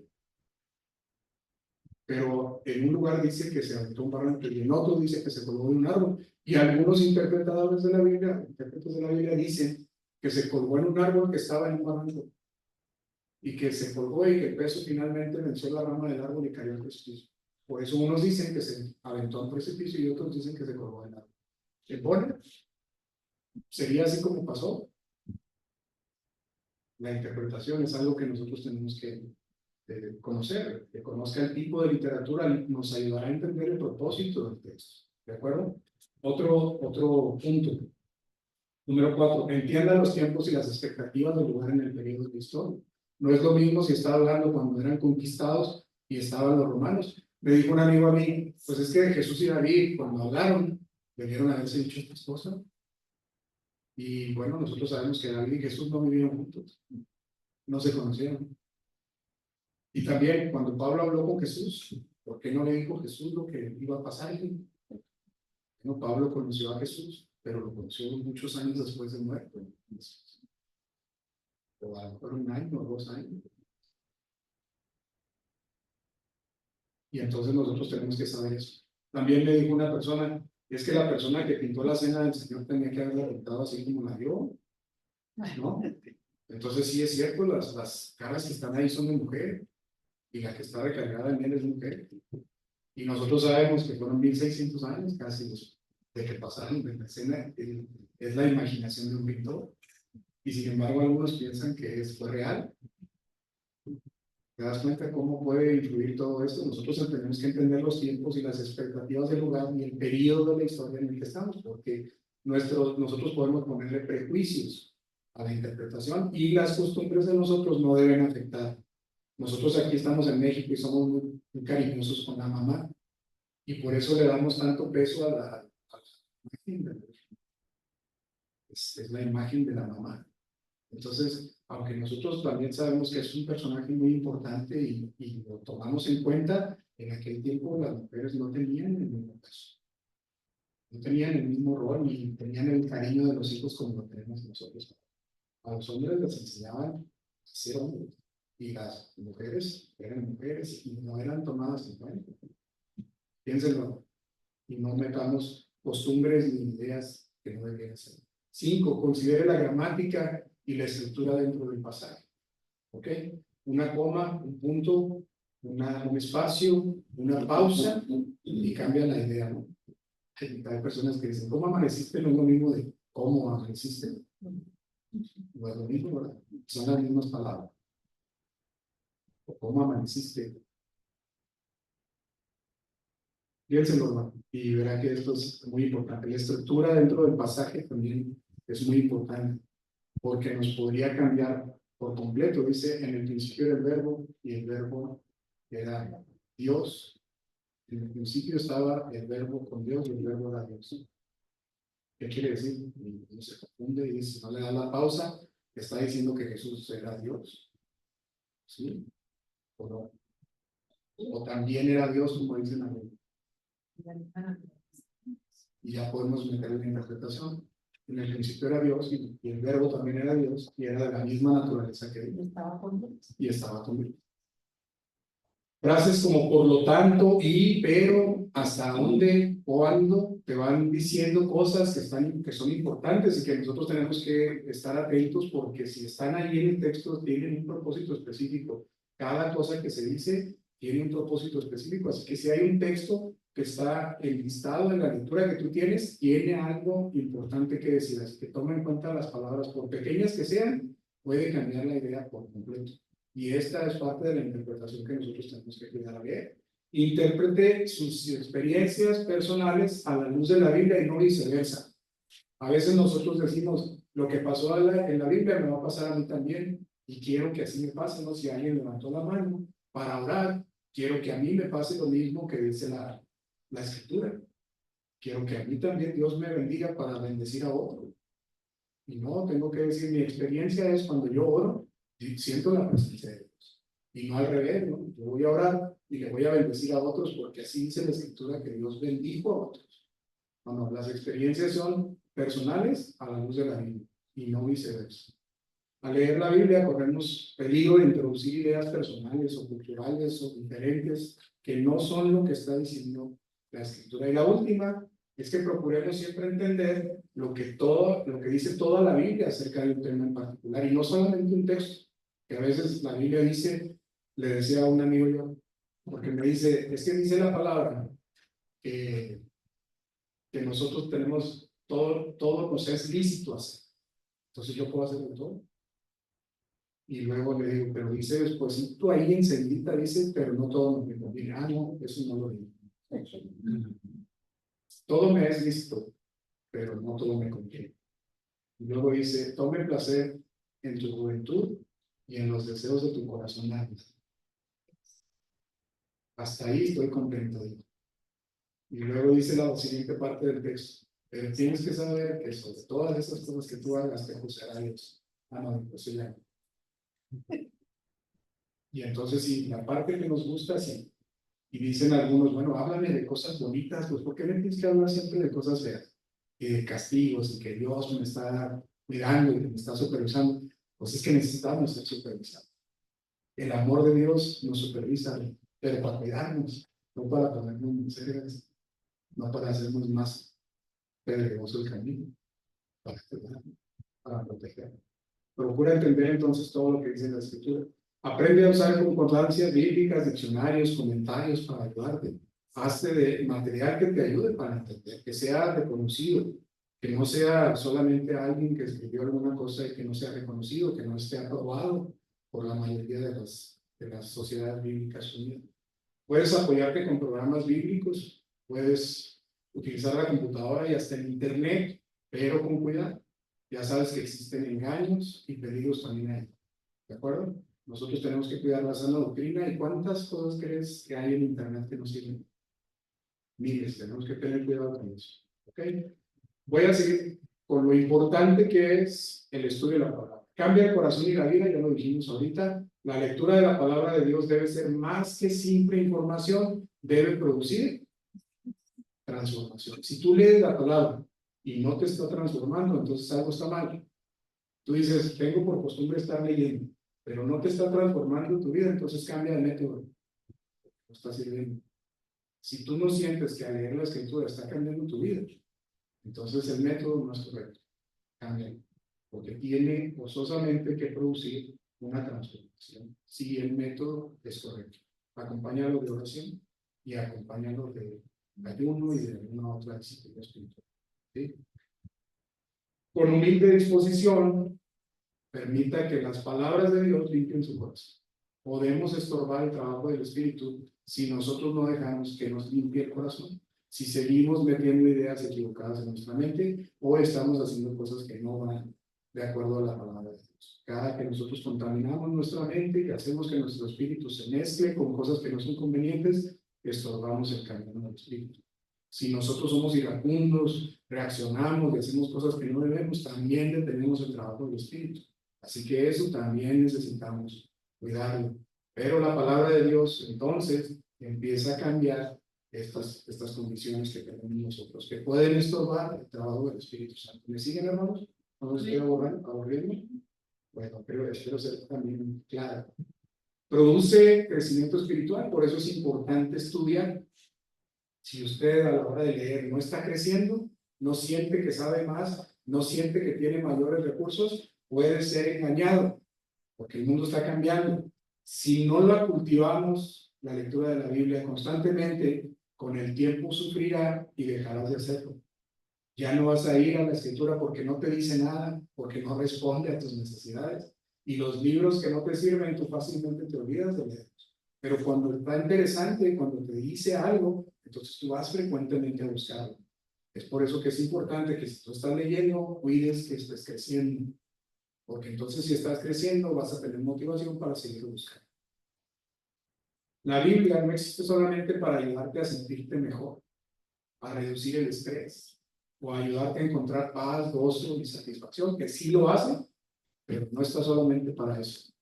Pero en un lugar dice que se aventó un barranco y en otro dice que se colgó de un árbol. Y algunos interpretadores de la Biblia, intérpretes de la Biblia, dicen que se colgó en un árbol que estaba en un barranco y que se colgó y que el peso finalmente venció la rama del árbol y cayó al precipicio. Por eso unos dicen que se aventó al precipicio y otros dicen que se colgó del árbol. ¿Se pone? ¿Sería así como pasó? La interpretación es algo que nosotros tenemos que conocer, que conozca el tipo de literatura, nos ayudará a entender el propósito del texto. ¿De acuerdo? Otro punto. Número 4. Entienda los tiempos y las expectativas del lugar en el periodo de la historia. No es lo mismo si está hablando cuando eran conquistados y estaban los romanos. Me dijo un amigo a mí, pues es que Jesús y David, cuando hablaron, debieron haberse dicho estas cosas. Y bueno, nosotros sabemos que David y Jesús no vivieron juntos, no se conocieron. Y también cuando Pablo habló con Jesús, ¿por qué no le dijo Jesús lo que iba a pasar? No, Pablo conoció a Jesús, pero lo conoció muchos años después de muerto. O a lo mejor 1 año o 2 años. Y entonces nosotros tenemos que saber eso. También le dijo una persona, es que la persona que pintó la cena del Señor tenía que haberla pintado así como la vio, ¿no? Entonces sí es cierto, las caras que están ahí son de mujer, y la que está recargada en él es mujer. Y nosotros sabemos que fueron 1600 años casi de que pasaron de la escena, es la imaginación de un pintor. Y sin embargo, algunos piensan que fue real. ¿Te das cuenta cómo puede influir todo esto? Nosotros tenemos que entender los tiempos y las expectativas del lugar y el periodo de la historia en el que estamos, porque nosotros podemos ponerle prejuicios a la interpretación y las costumbres de nosotros no deben afectar. Nosotros aquí estamos en México y somos muy cariñosos con la mamá y por eso le damos tanto peso a la imagen de la Virgen. Es la imagen de la mamá. Entonces, aunque nosotros también sabemos que es un personaje muy importante y lo tomamos en cuenta, en aquel tiempo las mujeres no tenían el mismo peso, no tenían el mismo rol ni tenían el cariño de los hijos como lo tenemos nosotros. A los hombres les enseñaban a ser hombres y las mujeres eran mujeres y no eran tomadas en cuenta. Piénsenlo y no metamos costumbres ni ideas que no deberían ser. 5. Considere la gramática y la estructura dentro del pasaje. ¿Ok? Una coma, un punto, un espacio, una pausa y cambia la idea, ¿no? Hay personas que dicen, ¿cómo amaneciste? No es lo mismo de cómo amaneciste. No es lo mismo, ¿verdad? Son las mismas palabras. O cómo amaneciste. Piénsenlo, hermano, y verá que esto es muy importante. La estructura dentro del pasaje también es muy importante, porque nos podría cambiar por completo. Dice, en el principio era el verbo, y el verbo era Dios. En el principio estaba el verbo con Dios, y el verbo era Dios. ¿Qué quiere decir? Y se confunde y dice, no le da la pausa, está diciendo que Jesús era Dios. ¿Sí? ¿O no? O también era Dios, como dicen la Biblia. Y ya podemos meter una interpretación. En el principio era Dios y el verbo también era Dios y era de la misma naturaleza que Dios. Estaba con Dios. Y estaba con Dios. Frases como por lo tanto, y, pero, hasta dónde, cuándo, te van diciendo cosas que son importantes y que nosotros tenemos que estar atentos porque si están ahí en el texto tienen un propósito específico. Cada cosa que se dice tiene un propósito específico, así que si hay un texto que está enlistado en la lectura que tú tienes, tiene algo importante que decir, así que toma en cuenta las palabras, por pequeñas que sean, puede cambiar la idea por completo. Y esta es parte de la interpretación que nosotros tenemos que cuidar a ver. Interprete sus experiencias personales a la luz de la Biblia y no viceversa. A veces nosotros decimos, lo que pasó en la Biblia me va a pasar a mí también y quiero que así me pase, ¿no? Si alguien levantó la mano para orar, quiero que a mí me pase lo mismo que dice la Escritura. Quiero que a mí también Dios me bendiga para bendecir a otro. Y no, tengo que decir, mi experiencia es cuando yo oro, y siento la presencia de Dios. Y no al revés, ¿no? Yo voy a orar y le voy a bendecir a otros porque así dice la Escritura que Dios bendijo a otros. No, no, las experiencias son personales a la luz de la Biblia y no viceversa. Al leer la Biblia corremos peligro de introducir ideas personales o culturales o diferentes que no son lo que está diciendo la Escritura. Y la última es que procuremos siempre entender lo que dice toda la Biblia acerca de un tema en particular y no solamente un texto, que a veces la Biblia dice, le decía a un amigo yo, porque me dice, es que dice la palabra que nosotros tenemos todo nos es lícito hacer. Entonces yo puedo hacerlo todo. Y luego le digo, pero dice después, tú ahí enseguida dice, pero no todo me conviene. Ah, no, eso no lo digo. Todo me es lícito, pero no todo me conviene. Y luego dice, tome placer en tu juventud y en los deseos de tu corazón. Hasta ahí estoy contento. Y luego dice la siguiente parte del texto, pero tienes que saber que sobre todas esas cosas que tú hagas te juzgará Dios. Ah, no, pues ya. Y entonces, sí, la parte que nos gusta, sí. Y dicen algunos, bueno, háblame de cosas bonitas, pues ¿por qué me tienes que hablar siempre de cosas feas? Y de castigos, y que Dios me está cuidando y que me está supervisando. Pues es que necesitamos ser supervisados. El amor de Dios nos supervisa, pero para cuidarnos, no para ponernos miserias, no para hacernos más pedregoso el camino, para cuidarnos, para proteger. Procura entender entonces todo lo que dice la Escritura. Aprende a usar concordancias bíblicas, diccionarios, comentarios para ayudarte. Hazte de material que te ayude para entender, que sea reconocido, que no sea solamente alguien que escribió alguna cosa y que no sea reconocido, que no esté aprobado por la mayoría de las sociedades bíblicas unidas. Puedes apoyarte con programas bíblicos, puedes utilizar la computadora y hasta el internet, pero con cuidado. Ya sabes que existen engaños y peligros también hay. ¿De acuerdo? Nosotros tenemos que cuidar la sana doctrina. ¿Y cuántas cosas crees que hay en internet que nos sirven? Miles, tenemos que tener cuidado con eso. ¿Ok? Voy a seguir con lo importante que es el estudio de la palabra. Cambia el corazón y la vida, ya lo dijimos ahorita. La lectura de la palabra de Dios debe ser más que simple información, debe producir transformación. Si tú lees la palabra y no te está transformando, entonces algo está mal. Tú dices, tengo por costumbre estar leyendo, pero no te está transformando tu vida, entonces cambia el método. No está sirviendo. Si tú no sientes que al leer la escritura está cambiando tu vida, entonces el método no es correcto. Cambia. Porque tiene forzosamente que producir una transformación. Si el método es correcto. Acompáñalo de oración y acompáñalo de ayuno y de alguna otra disciplina espiritual. ¿Sí? Con humilde disposición, permita que las palabras de Dios limpien su corazón. Podemos estorbar el trabajo del Espíritu si nosotros no dejamos que nos limpie el corazón, si seguimos metiendo ideas equivocadas en nuestra mente o estamos haciendo cosas que no van de acuerdo a la palabra de Dios. Cada que nosotros contaminamos nuestra mente y hacemos que nuestro espíritu se mezcle con cosas que no son convenientes, estorbamos el camino del Espíritu. Si nosotros somos iracundos, reaccionamos y hacemos cosas que no debemos, también detenemos el trabajo del Espíritu. Así que eso también necesitamos cuidarlo. Pero la palabra de Dios entonces empieza a cambiar estas condiciones que tenemos nosotros, que pueden estorbar el trabajo del Espíritu Santo. ¿Me siguen, hermanos? ¿No les estoy aburriendo? Bueno, pero espero ser también claro. Produce crecimiento espiritual, por eso es importante estudiar. Si usted a la hora de leer no está creciendo, no siente que sabe más, no siente que tiene mayores recursos, puede ser engañado, porque el mundo está cambiando. Si no la cultivamos, la lectura de la Biblia constantemente, con el tiempo sufrirá y dejarás de hacerlo. Ya no vas a ir a la escritura porque no te dice nada, porque no responde a tus necesidades. Y los libros que no te sirven, tú fácilmente te olvidas de leerlos. Pero cuando está interesante, cuando te dice algo, entonces tú vas frecuentemente a buscarlo. Es por eso que es importante que si tú estás leyendo, cuides que estés creciendo. Porque entonces si estás creciendo, vas a tener motivación para seguir buscando. La Biblia no existe solamente para ayudarte a sentirte mejor, a reducir el estrés, o ayudarte a encontrar paz, gozo y satisfacción, que sí lo hace, pero no está solamente para eso.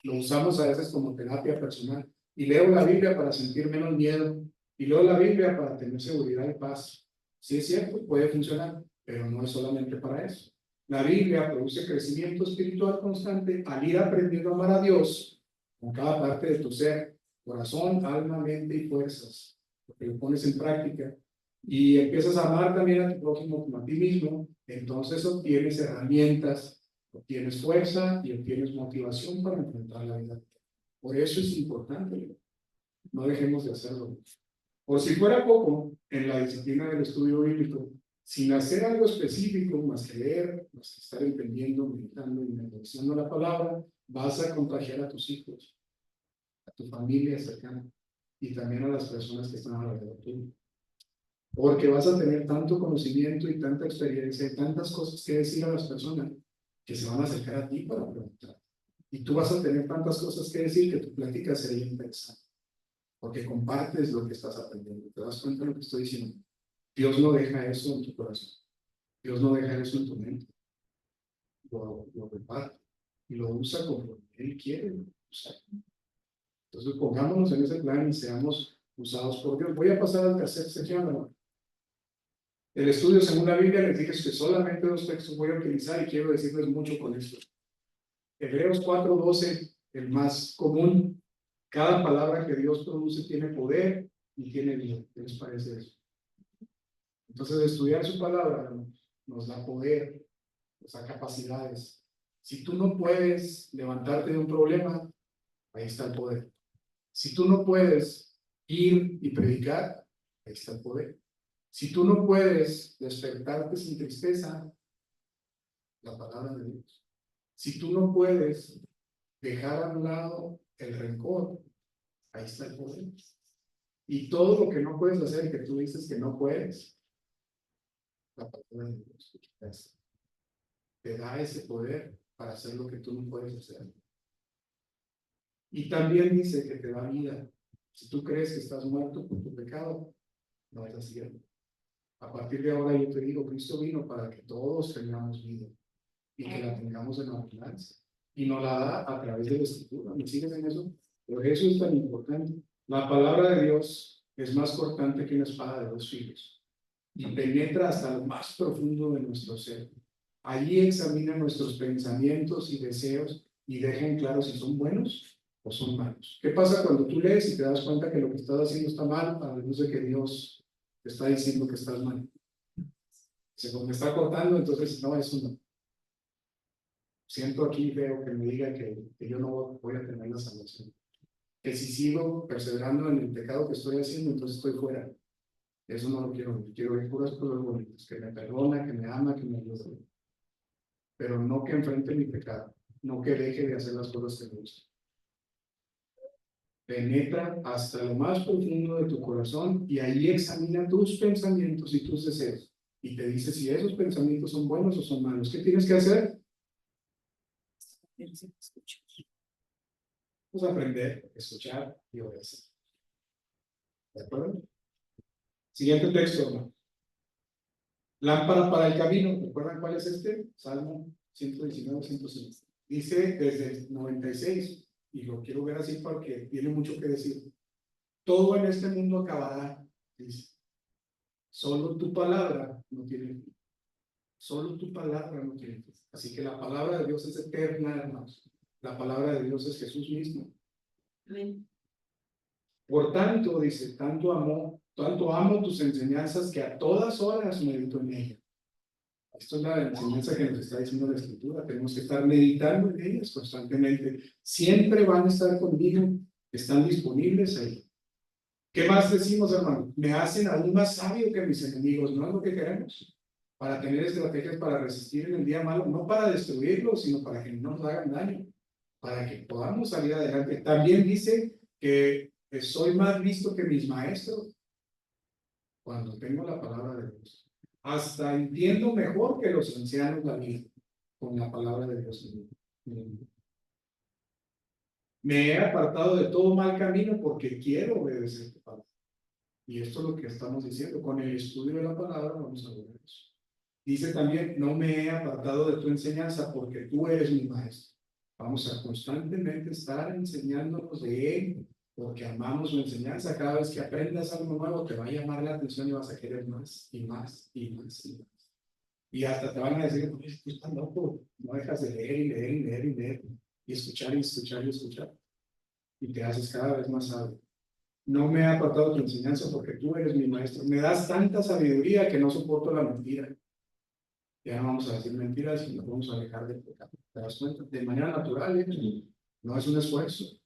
Lo usamos a veces como terapia personal. Y leo la Biblia para sentir menos miedo, y leo la Biblia para tener seguridad y paz. Sí es cierto, puede funcionar, pero no es solamente para eso. La Biblia produce crecimiento espiritual constante al ir aprendiendo a amar a Dios con cada parte de tu ser, corazón, alma, mente y fuerzas, porque lo pones en práctica y empiezas a amar también a tu prójimo como a ti mismo, entonces obtienes herramientas, obtienes fuerza y obtienes motivación para enfrentar la vida. Por eso es importante, no dejemos de hacerlo. Por si fuera poco, en la disciplina del estudio bíblico, sin hacer algo específico, más que leer, más que estar entendiendo, meditando y memorizando la palabra, vas a contagiar a tus hijos, a tu familia cercana y también a las personas que están alrededor tuyo. Porque vas a tener tanto conocimiento y tanta experiencia y tantas cosas que decir a las personas que se van a acercar a ti para preguntar. Y tú vas a tener tantas cosas que decir que tu plática sería interesante. Porque compartes lo que estás aprendiendo. ¿Te das cuenta de lo que estoy diciendo? Dios no deja eso en tu corazón. Dios no deja eso en tu mente. Lo reparte y lo usa como Él quiere usar. Entonces pongámonos en ese plan y seamos usados por Dios. Voy a pasar al tercer sección, ¿no? El estudio según la Biblia les dije que solamente 2 textos voy a utilizar y quiero decirles mucho con esto. Hebreos 4:12, el más común. Cada palabra que Dios produce tiene poder y tiene vida. ¿Qué les parece eso? Entonces, estudiar su palabra nos da poder, nos da capacidades. Si tú no puedes levantarte de un problema, ahí está el poder. Si tú no puedes ir y predicar, ahí está el poder. Si tú no puedes despertarte sin tristeza, la palabra de Dios. Si tú no puedes dejar a un lado el rencor, ahí está el poder. Y todo lo que no puedes hacer y que tú dices que no puedes, la palabra de Dios te da ese poder para hacer lo que tú no puedes hacer. Y también dice que te da vida. Si tú crees que estás muerto por tu pecado, no es así. A partir de ahora yo te digo, Cristo vino para que todos tengamos vida y que la tengamos en abundancia. Y nos la da a través de la Escritura. ¿Me siguen en eso? Por eso es tan importante. La palabra de Dios es más cortante que una espada de 2 filos y penetra hasta lo más profundo de nuestro ser. Allí examina nuestros pensamientos y deseos y deja en claro si son buenos o son malos. ¿Qué pasa cuando tú lees y te das cuenta que lo que estás haciendo está mal, a la luz de que Dios te está diciendo que estás mal? Según me está cortando, entonces no, eso no. Siento aquí, veo que me diga que yo no voy a tener la salvación. Que si sigo perseverando en el pecado que estoy haciendo, entonces estoy fuera. Eso no lo quiero. Quiero ver puras cosas bonitas, que me perdona, que me ama, que me ayuda. Pero no que enfrente mi pecado, no que deje de hacer las cosas que me gustan. Penetra hasta lo más profundo de tu corazón y ahí examina tus pensamientos y tus deseos. Y te dice si esos pensamientos son buenos o son malos. ¿Qué tienes que hacer? Pues aprender, escuchar y obedecer. ¿De acuerdo? Siguiente texto, hermano. Lámpara para el camino. ¿Recuerdan cuál es este? Salmo 119, 105. Dice desde el 96, y lo quiero ver así porque tiene mucho que decir. Todo en este mundo acabará, dice. Solo tu palabra no tiene fin. Solo tu palabra no tiene fin. Así que la palabra de Dios es eterna, hermanos. La palabra de Dios es Jesús mismo. Por tanto, dice, tanto amo tus enseñanzas que a todas horas medito en ellas. Esto es la enseñanza que nos está diciendo la Escritura. Tenemos que estar meditando en ellas constantemente. Siempre van a estar conmigo, están disponibles ahí. ¿Qué más decimos, hermano? Me hacen aún más sabio que mis enemigos. No es lo que queremos. Para tener estrategias para resistir en el día malo, no para destruirlos, sino para que no nos hagan daño, para que podamos salir adelante. También dice que soy más listo que mis maestros cuando tengo la palabra de Dios. Hasta entiendo mejor que los ancianos la vida con la palabra de Dios. Me he apartado de todo mal camino porque quiero obedecer tu palabra. Y esto es lo que estamos diciendo. Con el estudio de la palabra vamos a ver eso. Dice también, no me he apartado de tu enseñanza porque tú eres mi maestro. Vamos a constantemente estar enseñándonos de él porque amamos su enseñanza. Cada vez que aprendas algo nuevo te va a llamar la atención y vas a querer más y más y más y más. Y hasta te van a decir, tú estás loco, no dejas de leer y leer y leer y leer y escuchar y escuchar y escuchar. Y te haces cada vez más sabio. No me he apartado de tu enseñanza porque tú eres mi maestro. Me das tanta sabiduría que no soporto la mentira. Ya no vamos a decir mentiras y nos vamos a alejar del pecado. ¿Te das cuenta? De manera natural, no es un esfuerzo.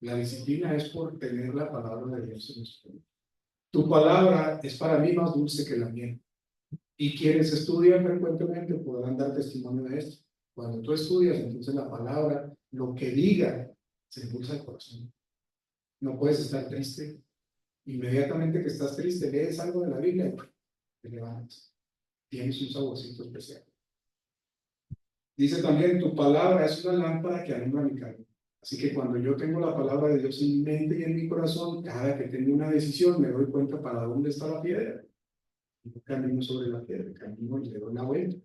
La disciplina es por tener la palabra de Dios en nuestro vida. Tu palabra es para mí más dulce que la miel. Y quienes estudian frecuentemente podrán dar testimonio de esto. Cuando tú estudias, entonces la palabra, lo que diga, se impulsa al corazón. No puedes estar triste. Inmediatamente que estás triste, lees algo de la Biblia y te levantas. Tienes un saborcito especial. Dice también, tu palabra es una lámpara que alumbra mi camino. Así que cuando yo tengo la palabra de Dios en mi mente y en mi corazón, cada que tengo una decisión, me doy cuenta para dónde está la piedra. Y no camino sobre la piedra, camino y le doy la vuelta.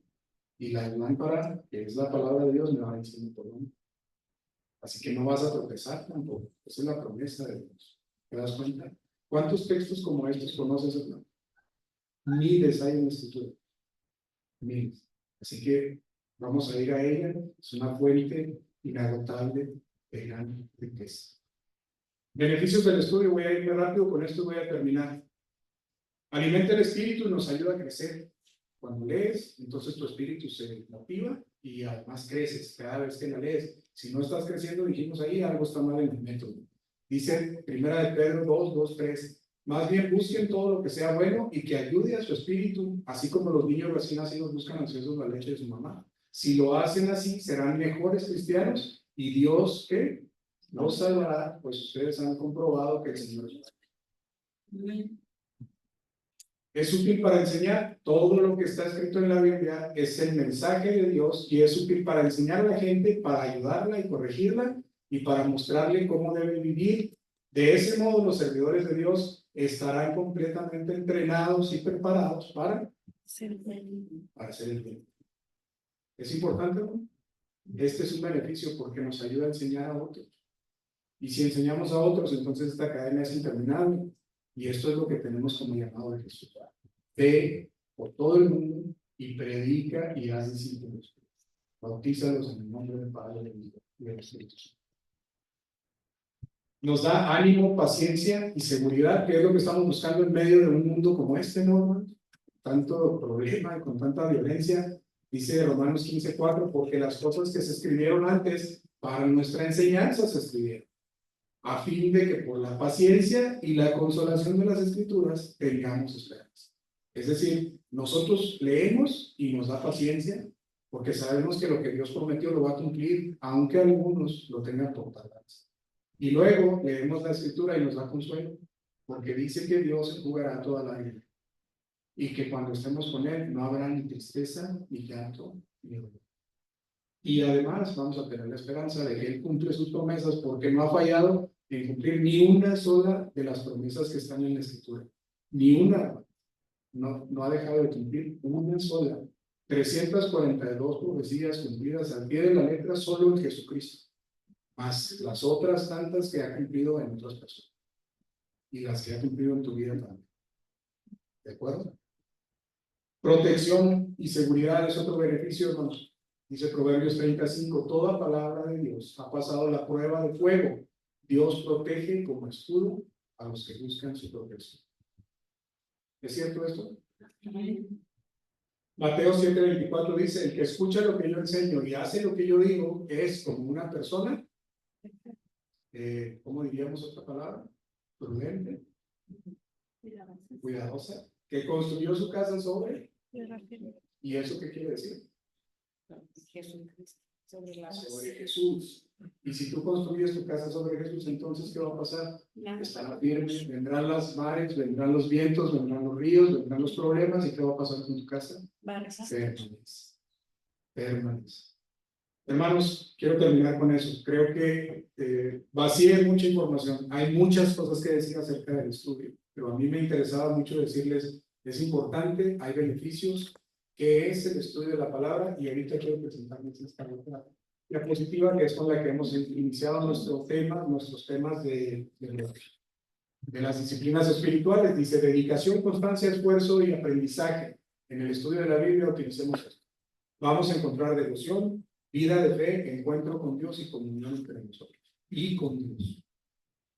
Y la lámpara, que es la palabra de Dios, me va diciendo por dónde. Así que no vas a tropezar tampoco. Esa es la promesa de Dios. ¿Te das cuenta? ¿Cuántos textos como estos conoces, hermano? Miles hay en la Escritura. Miles. Así que vamos a ir a ella. Es una fuente inagotable de gran riqueza. Beneficios del estudio. Voy a irme rápido. Con esto voy a terminar. Alimenta el espíritu y nos ayuda a crecer. Cuando lees, entonces tu espíritu se motiva y además creces cada vez que la lees. Si no estás creciendo, dijimos ahí, algo está mal en el método. Dice 1 Pedro 2:3. Más bien busquen todo lo que sea bueno y que ayude a su espíritu, así como los niños recién nacidos buscan ansiosos la leche de su mamá. Si lo hacen así, serán mejores cristianos y Dios, ¿qué? Los salvará, pues ustedes han comprobado que el Señor es bueno. Es útil para enseñar. Todo lo que está escrito en la Biblia es el mensaje de Dios y es útil para enseñar a la gente, para ayudarla y corregirla y para mostrarle cómo debe vivir. De ese modo, los servidores de Dios estarán completamente entrenados y preparados para hacer el bien. ¿Es importante, ¿no? Este es un beneficio porque nos ayuda a enseñar a otros. Y si enseñamos a otros, entonces esta cadena es interminable. Y esto es lo que tenemos como llamado de Jesús. Ve por todo el mundo y predica y haz discípulos. Bautízalos en el nombre del Padre y del Espíritu Santo. Nos da ánimo, paciencia y seguridad, que es lo que estamos buscando en medio de un mundo como este, ¿no? Tanto problema y con tanta violencia. Dice Romanos 15:4, porque las cosas que se escribieron antes para nuestra enseñanza se escribieron, a fin de que por la paciencia y la consolación de las Escrituras tengamos esperanza. Es decir, nosotros leemos y nos da paciencia, porque sabemos que lo que Dios prometió lo va a cumplir, aunque algunos lo tengan por tardanza. Y luego leemos la Escritura y nos da consuelo, porque dice que Dios enjugará toda lágrima, y que cuando estemos con Él no habrá ni tristeza, ni llanto, ni dolor. Y además vamos a tener la esperanza de que Él cumple sus promesas, porque no ha fallado en cumplir ni una sola de las promesas que están en la Escritura. Ni una. No ha dejado de cumplir una sola. 342 profecías cumplidas al pie de la letra solo en Jesucristo, más las otras tantas que ha cumplido en otras personas y las que ha cumplido en tu vida también. ¿De acuerdo? Protección y seguridad es otro beneficio, hermanos. Dice Proverbios 35, toda palabra de Dios ha pasado la prueba de fuego Dios protege como escudo a los que buscan su protección. ¿Es cierto esto? Mateo 7:24 dice, el que escucha lo que yo enseño y hace lo que yo digo es como una persona, ¿cómo diríamos otra palabra? Prudente, cuidadosa, que construyó su casa sobre, ¿y eso qué quiere decir? Sobre Jesús. Y si tú construyes tu casa sobre Jesús, entonces ¿qué va a pasar? Estará firme, vendrán las mares, vendrán los vientos, vendrán los ríos, vendrán los problemas, ¿y qué va a pasar con tu casa? Permanece. Permanece. Hermanos, quiero terminar con eso. Creo que vacié mucha información. Hay muchas cosas que decir acerca del estudio, pero a mí me interesaba mucho decirles, es importante, hay beneficios, qué es el estudio de la palabra, y ahorita quiero presentarles esta otra diapositiva, que es con la que hemos iniciado nuestros temas de las disciplinas espirituales. Dice, dedicación, constancia, esfuerzo y aprendizaje. En el estudio de la Biblia utilicemos esto. Vamos a encontrar devoción, vida de fe, encuentro con Dios y comunión entre nosotros. Y con Dios.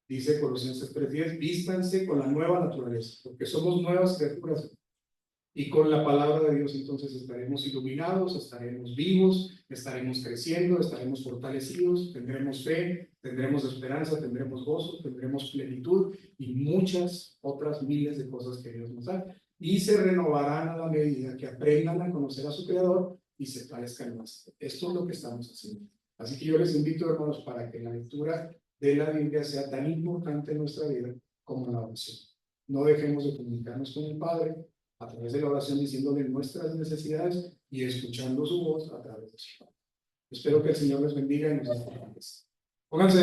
Dice Colosenses 3:10, vístanse con la nueva naturaleza, porque somos nuevas criaturas. Y con la palabra de Dios entonces estaremos iluminados, estaremos vivos, estaremos creciendo, estaremos fortalecidos, tendremos fe, tendremos esperanza, tendremos gozo, tendremos plenitud y muchas otras miles de cosas que Dios nos da. Y se renovarán a la medida que aprendan a conocer a su Creador y se parezcan más. Esto es lo que estamos haciendo. Así que yo les invito, hermanos, para que la lectura de la Biblia sea tan importante en nuestra vida como la oración. No dejemos de comunicarnos con el Padre a través de la oración, diciéndole nuestras necesidades y escuchando su voz a través de su palabra. Espero que el Señor les bendiga y nos acompañe. Pónganse